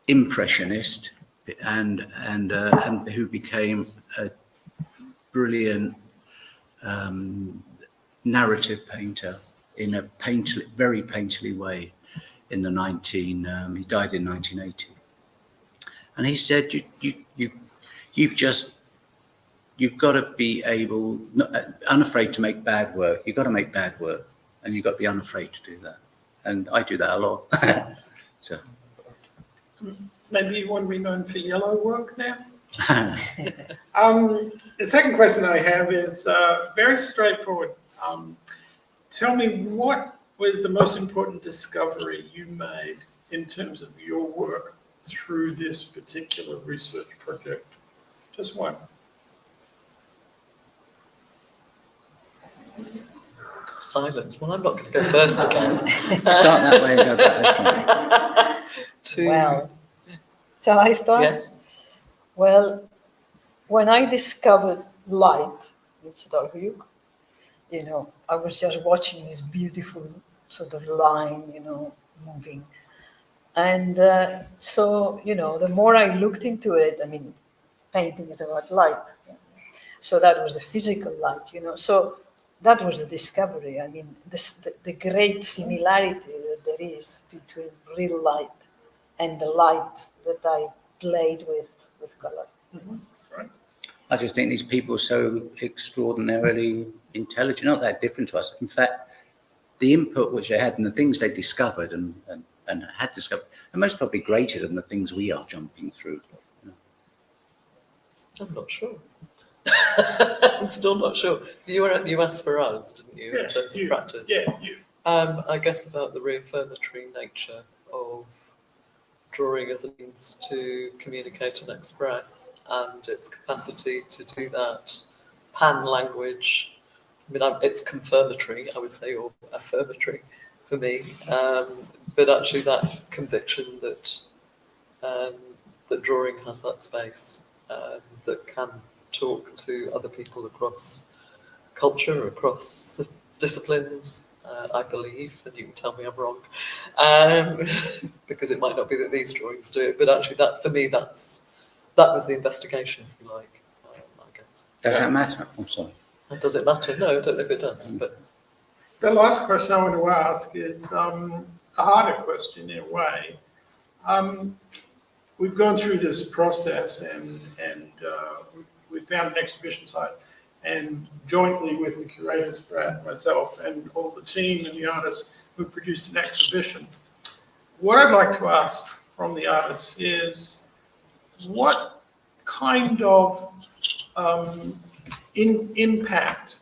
impressionist. And who became a brilliant narrative painter in a very painterly way in the he died in 1980. And he said, you've got to be unafraid to make bad work. You've got to make bad work, and you've got to be unafraid to do that. And I do that a lot. So. Maybe you want to be known for yellow work now? The second question I have is very straightforward. Tell me, what was the most important discovery you made in terms of your work through this particular research project? Just one. Silence. Well, I'm not going to go first again. Start that way and go back this way. Well, shall I start? Yes. Well, when I discovered light in Açıklı Höyük, I was just watching this beautiful sort of line, moving. And so, the more I looked into it, I mean, painting is about light. So that was the physical light, So that was the discovery. I mean, the great similarity that there is between real light and the light that I played with color. Mm-hmm. Right. I just think these people are so extraordinarily intelligent, not that different to us. In fact, the input which they had and the things they discovered and had discovered are most probably greater than the things we are jumping through. I'm not sure. I'm still not sure. You asked for us, didn't you, in terms of practice? Yeah, you. I guess about the reaffirmatory nature of drawing as a means to communicate and express, and its capacity to do that pan language. I mean, it's confirmatory, I would say, or affirmatory for me, but actually that conviction that that drawing has that space that can talk to other people across culture, across disciplines, I believe, and you can tell me I'm wrong, because it might not be that these drawings do it, but actually that, for me, that was the investigation, if you like, I guess. Does that matter? I'm sorry. And does it matter? No, I don't know if it does, but... The last question I want to ask is a harder question in a way. We've gone through this process and we found an exhibition site, and jointly with the curators, Brad, myself, and all the team and the artists, we produced an exhibition. What I'd like to ask from the artists is what kind of impact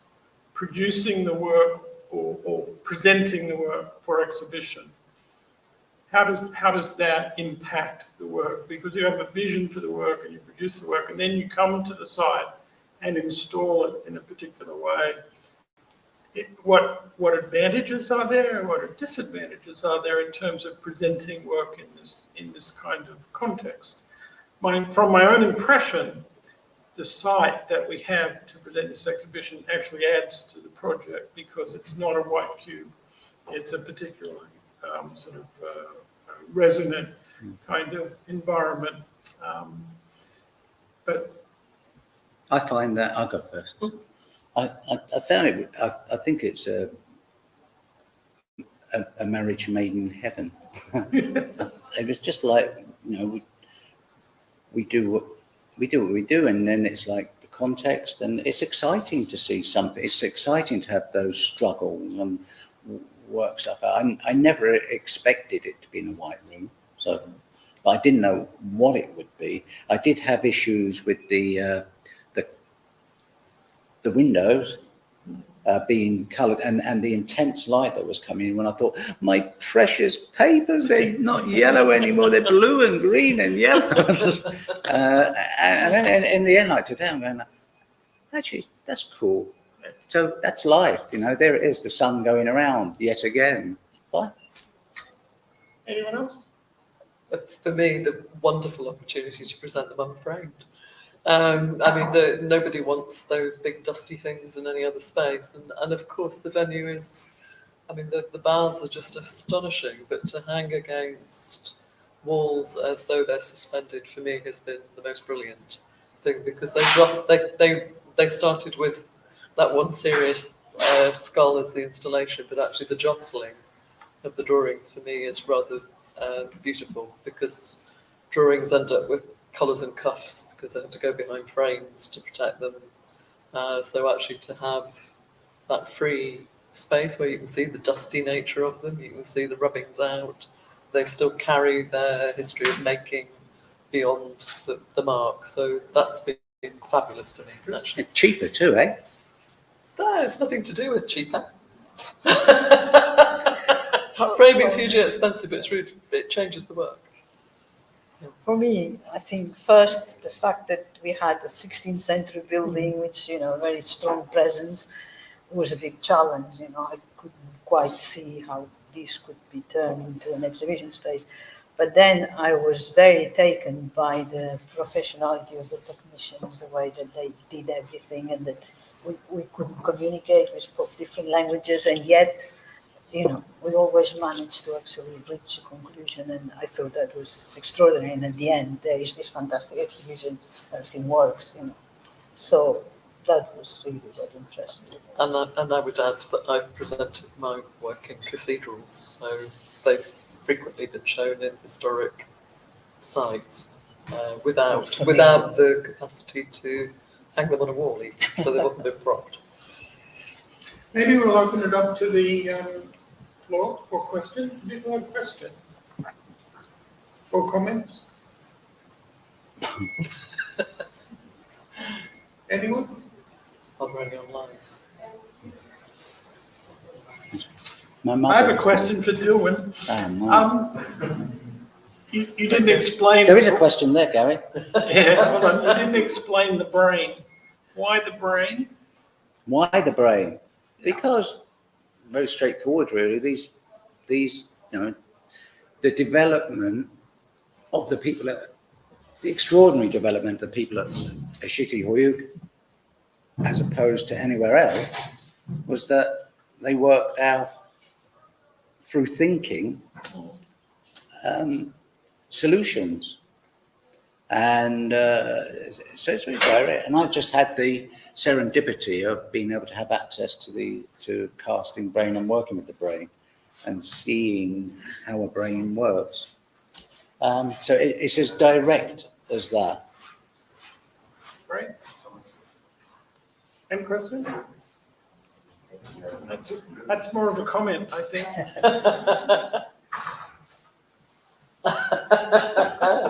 producing the work or presenting the work for exhibition, how does that impact the work? Because you have a vision for the work and you produce the work, and then you come to the site and install it in a particular way. What advantages are there? What disadvantages are there in terms of presenting work in this kind of context? From my own impression, the site that we have to present this exhibition actually adds to the project because it's not a white cube. It's a particular sort of resonant kind of environment. But I find that, I'll go first. I found it, I think it's a marriage made in heaven. It was just like, we do what we do, and then it's like the context, and it's exciting to see something. It's exciting to have those struggles and work stuff out. I never expected it to be in a white room, but I didn't know what it would be. I did have issues with the windows being coloured and the intense light that was coming in, when I thought, my precious papers, they're not yellow anymore, they're blue and green and yellow. And then in the end, like today, I'm going, actually, that's cool. So that's life, there it is, the sun going around yet again. What? anyone else? It's, for me, the wonderful opportunity to present them unframed. Nobody wants those big dusty things in any other space. And of course, the venue is, the bars are just astonishing, but to hang against walls as though they're suspended, for me, has been the most brilliant thing, because they started with that one serious skull as the installation, but actually the jostling of the drawings for me is rather beautiful, because drawings end up with colours and cuffs because they have to go behind frames to protect them. So actually to have that free space where you can see the dusty nature of them, you can see the rubbings out, they still carry their history of making beyond the mark. So that's been fabulous for me, actually. Cheaper too, eh? That has nothing to do with cheaper. Framing is hugely expensive, but it changes the work. For me, I think first the fact that we had a 16th century building, which, a very strong presence, was a big challenge. I couldn't quite see how this could be turned into an exhibition space. But then I was very taken by the professionality of the technicians, the way that they did everything, and that we could communicate, we spoke different languages, and yet we always managed to actually reach a conclusion, and I thought that was extraordinary. And at the end, there is this fantastic exhibition, everything works, So that was really what impressed me. And I would add that I've presented my work in cathedrals, so they've frequently been shown in historic sites without the capacity to hang them on a wall, even, so they've often been propped. Maybe we'll open it up to the floor for questions. Do you have questions or comments? Anyone? Are there any online? I have a question for Dillwyn. You didn't explain. There is a question there, Gary. Yeah, hold on. You didn't explain the brain. Why the brain? Why the brain? Because very straightforward, really. These, the development of the people the extraordinary development of the people at Aşıklı Höyük, as opposed to anywhere else, was that they worked out through thinking solutions. And so it's very direct. And I've just had the serendipity of being able to have access to casting brain and working with the brain and seeing how a brain works. So it's as direct as that. Right. Any question? That's more of a comment, I think.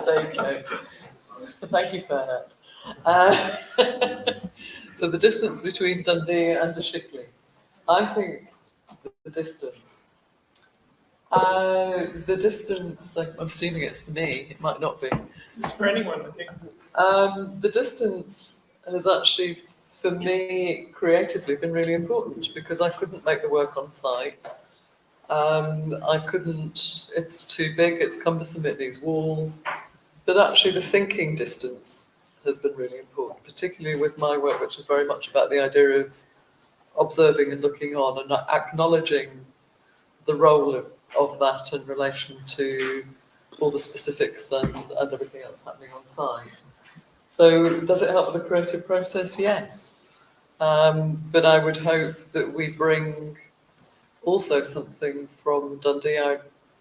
There you go. Thank you for that. So the distance between Dundee and Aşıklı, I think the distance, I'm assuming it's for me, it might not be. It's for anyone, I think. The distance has actually, for me, creatively been really important because I couldn't make the work on site. It's too big, it's cumbersome, it needs walls. But actually the thinking distance has been really important, particularly with my work, which is very much about the idea of observing and looking on and acknowledging the role of that in relation to all the specifics and everything else happening on site. So does it help with the creative process? Yes. But I would hope that we bring also something from Dundee. I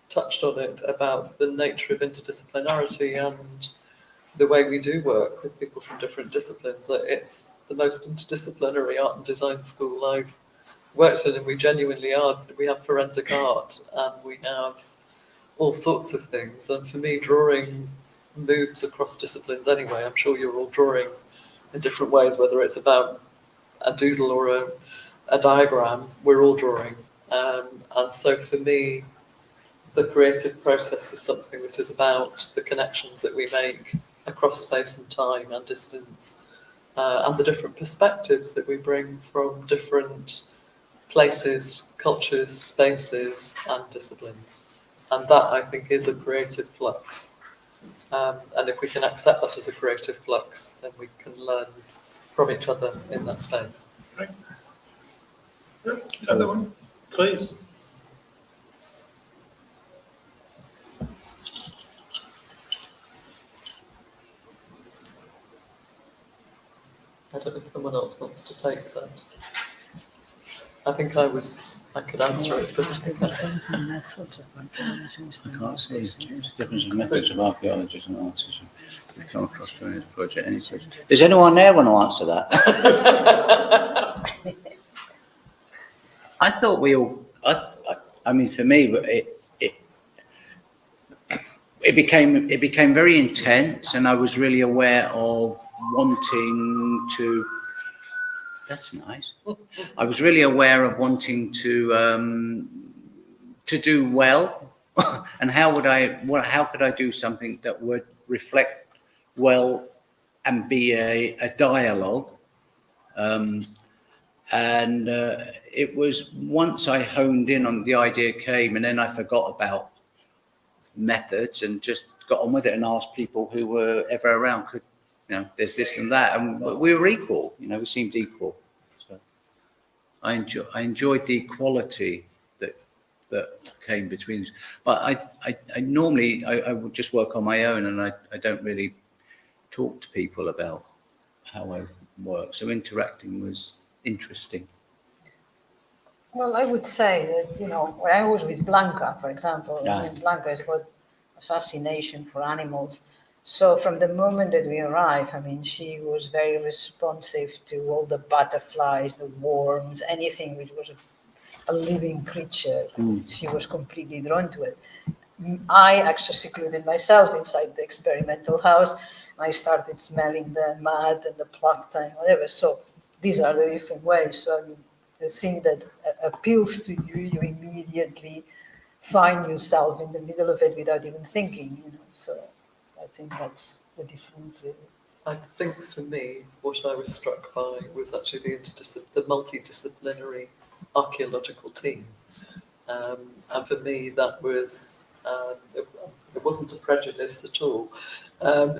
touched on it about the nature of interdisciplinarity and the way we do work with people from different disciplines. It's the most interdisciplinary art and design school I've worked in, and we genuinely are. We have forensic art and we have all sorts of things. And for me, drawing moves across disciplines anyway. I'm sure you're all drawing in different ways, whether it's about a doodle or a diagram, we're all drawing. And so for me, the creative process is something that is about the connections that we make across space and time and distance, and the different perspectives that we bring from different places, cultures, spaces, and disciplines. And that, I think, is a creative flux. And if we can accept that as a creative flux, then we can learn from each other in that space. Right. Another one, please. I don't know if someone else wants to take that. I think I could answer it, but I can't see. It's the difference in methods of archaeologists and artists. We come across during this project. Does anyone there want to answer that? I thought we all. I mean, for me, it became very intense, and I was really aware of wanting to. That's nice. I was really aware of wanting to do well, and how could I do something that would reflect well and be a dialogue. And it was once I honed in on the idea came, and then I forgot about methods and just got on with it and asked people who were ever around, there's this and that, and we were equal. We seemed equal. So I enjoyed the equality that that came between us. But I normally would just work on my own, and I don't really talk to people about how I work. So interacting was interesting. Well, I would say that, when I was with Blanca, for example, I mean, Blanca has got a fascination for animals. So from the moment that we arrived, I mean, she was very responsive to all the butterflies, the worms, anything which was a living creature. She was completely drawn to it. I actually secluded myself inside the experimental house. I started smelling the mud and the plankton and whatever. So these are the different ways. So I mean, the thing that appeals to you, you immediately find yourself in the middle of it without even thinking. So I think that's the difference, really. I think for me, what I was struck by was actually the multidisciplinary archaeological team. And for me, that was, it wasn't a prejudice at all.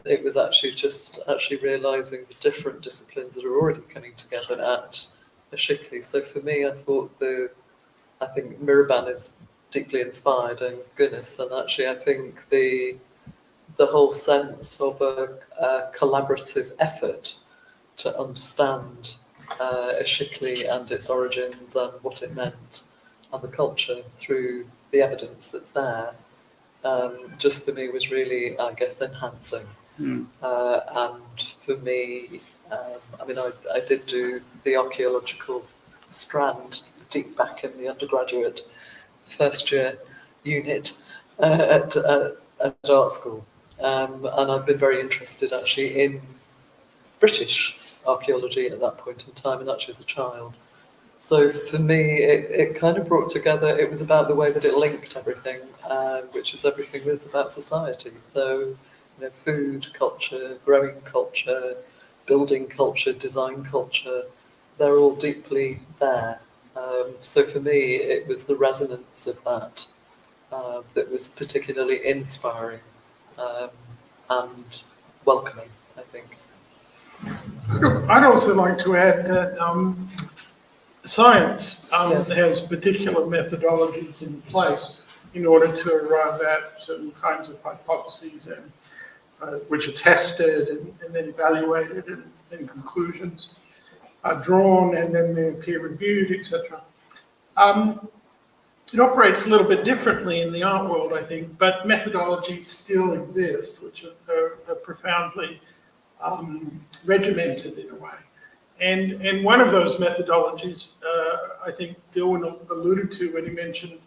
It was actually just realising the different disciplines that are already coming together at Aşıklı. So for me, I think Miraban is deeply inspired, and goodness, and actually I think the whole sense of a collaborative effort to understand Aşıklı and its origins and what it meant and the culture through the evidence that's there, just for me was really, I guess, enhancing. And for me, I mean, I did do the archaeological strand deep back in the undergraduate first year unit at art school. And I've been very interested actually in British archaeology at that point in time, and actually as a child. So for me, it kind of brought together, it was about the way that it linked everything, which is everything was about society. So, food culture, growing culture, building culture, design culture, they're all deeply there. So for me, it was the resonance of that that was particularly inspiring and welcoming, I think. I'd also like to add that science has particular methodologies in place in order to arrive at certain kinds of hypotheses, and which are tested and then evaluated, and conclusions are drawn, and then they're peer-reviewed, etc. It operates a little bit differently in the art world, I think, but methodologies still exist, which are profoundly regimented in a way. And one of those methodologies, I think Dillwyn alluded to when he mentioned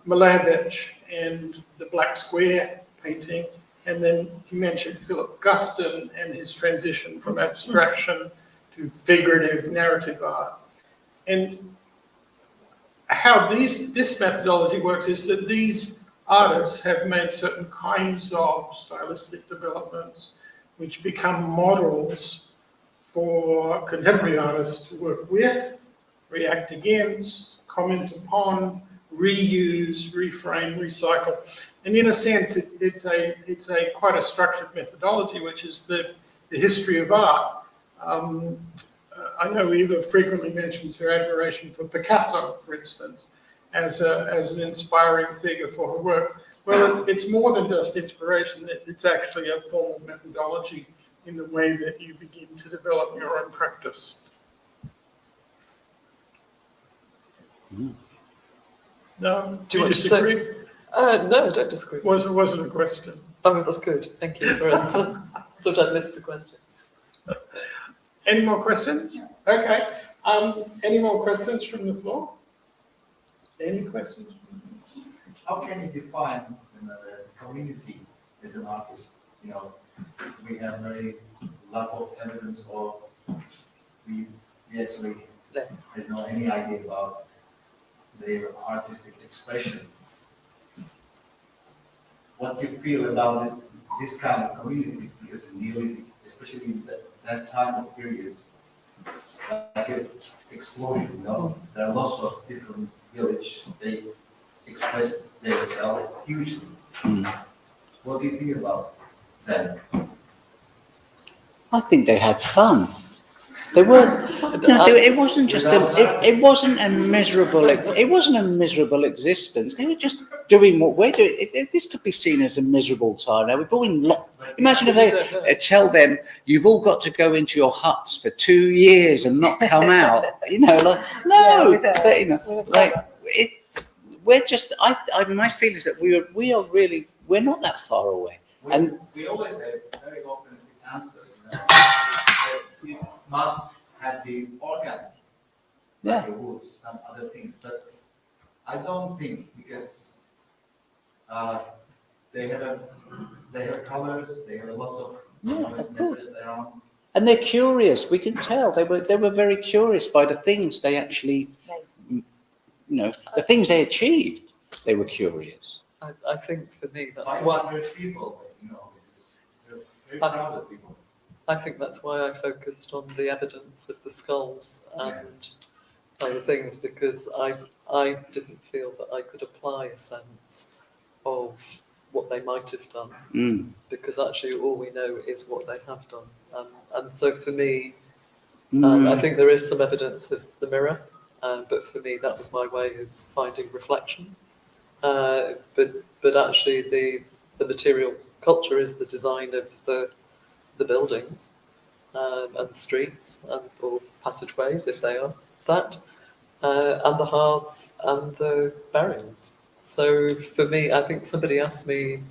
Malevich and the Black Square painting, and then he mentioned Philip Guston and his transition from abstraction to figurative narrative art. And how this methodology works is that these artists have made certain kinds of stylistic developments which become models for contemporary artists to work with, react against, comment upon, reuse, reframe, recycle. And in a sense, it's a quite a structured methodology, which is the history of art. I know Eva frequently mentions her admiration for Picasso, for instance, as an inspiring figure for her work. Well, it's more than just inspiration. It's actually a formal methodology in the way that you begin to develop your own practice. No, do you disagree? No, I don't disagree. It wasn't a question. Oh, that's good. Thank you. Sorry, I thought I'd missed the question. Any more questions? Okay. Any more questions from the floor? Any questions? How can you define the community as an artist? We have very lack of evidence, or we actually have no any idea about their artistic expression. What do you feel about this kind of communities? Because nearly, especially in that time of period, like an explosion, there are lots of different villages. They express themselves hugely. What do you think about them? I think they had fun. They weren't. It wasn't just it wasn't a miserable. It wasn't a miserable existence. They were just doing what we're doing. This could be seen as a miserable time. They were doing Imagine if they tell them you've all got to go into your huts for 2 years and not come out. No. We're just. My feeling is that we're not that far away. And we always have very optimistic answers. It must have been organic, like the wood, some other things. But I don't think, because they have colors, they have lots of methods around. And they're curious. We can tell they were very curious by the things they actually, the things they achieved. They were curious. I think for me that's 500 people, very proud of people. I think that's why I focused on the evidence of the skulls and other things, because I didn't feel that I could apply a sense of what they might have done, because actually all we know is what they have done. And so for me, I think there is some evidence of the mirror, but for me that was my way of finding reflection. But actually the material culture is the design of the buildings and the streets or passageways, if they are that, and the hearths and the bearings. So for me, I think somebody asked me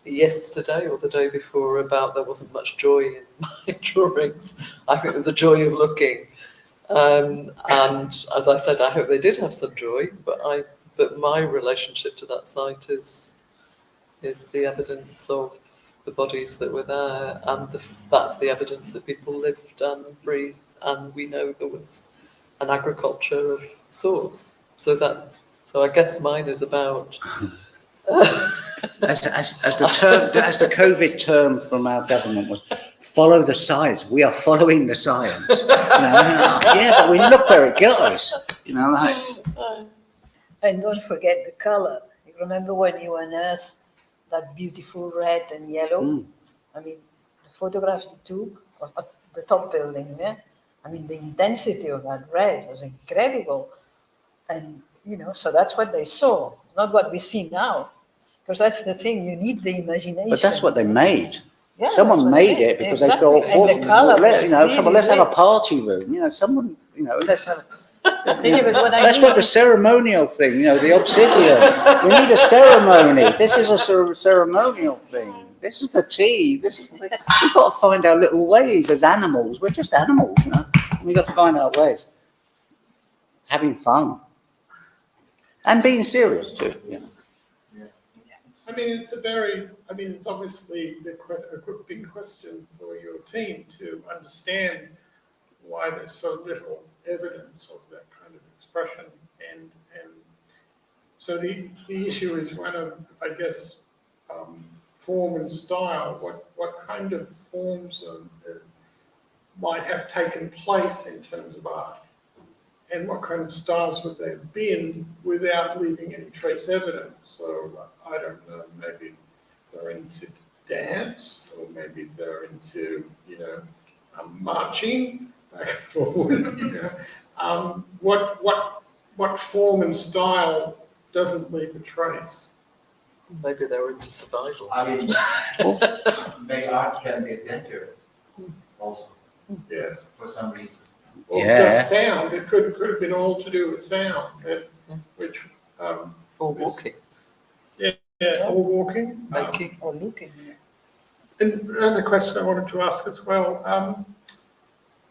yesterday or the day before about there wasn't much joy in my drawings. I think there's a joy of looking. And as I said, I hope they did have some joy, but my relationship to that site is the evidence of the bodies that were there, and that's the evidence that people lived and breathed, and we know there was an agriculture of sorts. So I guess mine is about. As the COVID term from our government was, follow the science. We are following the science. But we look where it goes. And don't forget the color. You remember when you unearthed that beautiful red and yellow? I mean, the photographs you took of the top buildings, I mean, the intensity of that red was incredible. And, so that's what they saw, not what we see now. Because that's the thing, you need the imagination. But that's what they made. Yeah, someone made it because they thought, let's have a party room. Someone, let's have. That's what the ceremonial thing, the obsidian. We need a ceremony. This is a ceremonial thing. This is the tea. This is the thing. We've got to find our little ways as animals. We're just animals, We've got to find our ways. Having fun. And being serious too, I mean, it's obviously a big question for your team to understand why there's so little evidence of that kind of expression. And so the issue is one of, I guess, form and style. What kind of forms might have taken place in terms of art? And what kind of styles would they have been without leaving any trace evidence? So I don't know, maybe they're into dance, or maybe they're into, marching back and forward. What form and style doesn't leave a trace? Maybe they were into survival. I mean, maybe art can be adventure also. Yes. For some reason. Or just sound. It could have been all to do with sound, which or walking. Or walking, making, or looking. And another question I wanted to ask as well.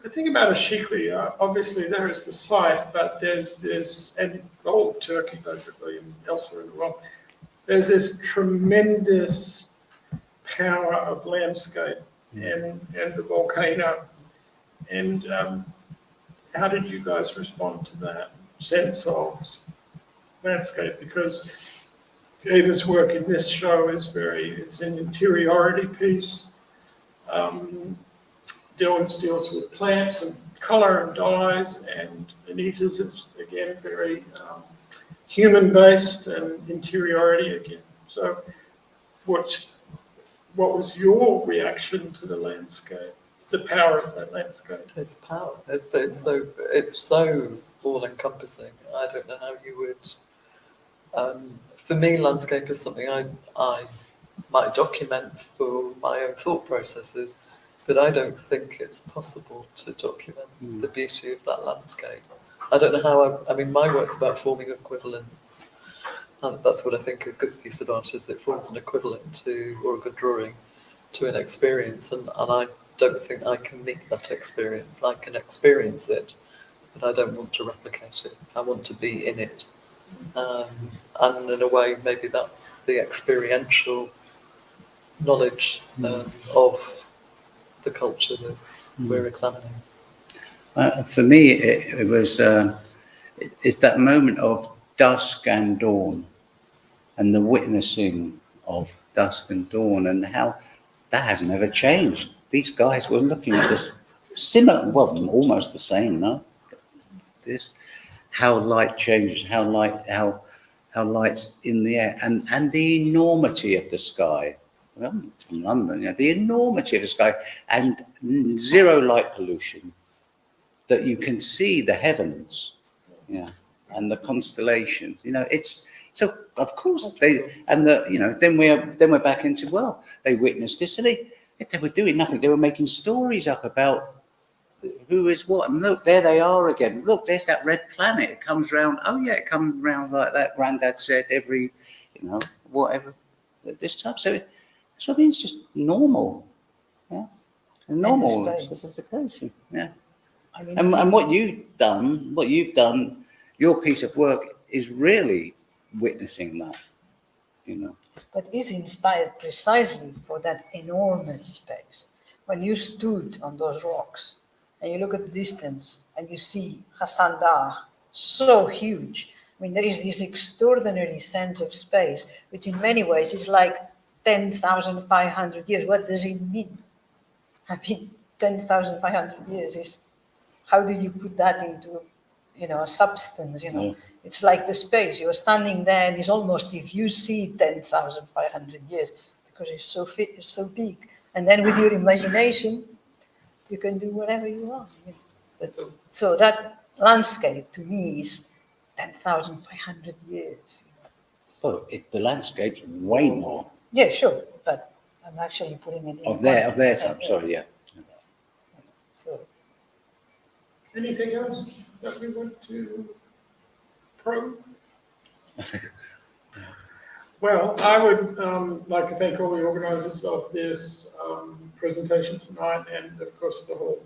The thing about Aşıklı, obviously there is the site, but there's and all of Turkey basically, and elsewhere in the world, there's this tremendous power of landscape and the volcano. And how did you guys respond to that sense of landscape? Because Eva's work in this show is an interiority piece. Dillwyn's deals with plants and colour and dyes, and Anita's is again very human-based and interiority again. So what was your reaction to the landscape? the power of that landscape. It's power. It's so all encompassing. I don't know how you would. For me, landscape is something I might document for my own thought processes, but I don't think it's possible to document the beauty of that landscape. I don't know how. I mean, my work's about forming equivalents, and that's what I think a good piece of art is. It forms an equivalent to, or a good drawing, to an experience, and I don't think I can meet that experience. I can experience it, but I don't want to replicate it. I want to be in it. And in a way, maybe that's the experiential knowledge of the culture that we're examining. For me, it was it's that moment of dusk and dawn, and the witnessing of dusk and dawn, and how that has never changed. These guys were looking at this similar, well, almost the same, no? This, how light changes, how light's in the air, and the enormity of the sky. Well, in London, the enormity of the sky, and zero light pollution, that you can see the heavens, and the constellations. It's so. Of course they, and then we're back into, well, they witnessed this, and they were doing nothing. They were making stories up about who is what, and look, there they are again. Look, there's that red planet. It comes round. Oh yeah, it comes round like that. Grandad said every, whatever at this time. So that's what I mean. It's just normal, normal sophistication, I mean, And what you've done, your piece of work is really witnessing that, but is inspired precisely for that enormous space. When you stood on those rocks and you look at the distance and you see Hassan Dagh, so huge. I mean, there is this extraordinary sense of space, which in many ways is like 10,500 years. What does it mean? I mean, 10,500 years is, how do you put that into, a substance, It's like the space. You're standing there and it's almost, if you see 10,500 years, because it's so big. And then with your imagination, you can do whatever you want. So that landscape to me is 10,500 years. Well, the landscape's way more. Yeah, sure, but I'm actually putting it in Of their time, sorry, yeah. So, Anything else that we want to probe? Well, I would like to thank all the organisers of this presentation tonight, and of course the whole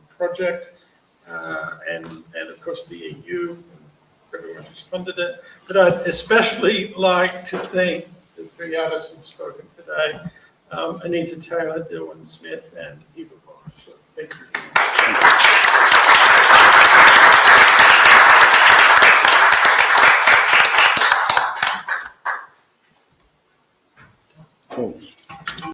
project, and of course the EU, and everyone who's funded it. But I'd especially like to thank the three artists who've spoken today, Anita Taylor, Dillwyn Smith, and Eva Bosch. So thank you. Cool.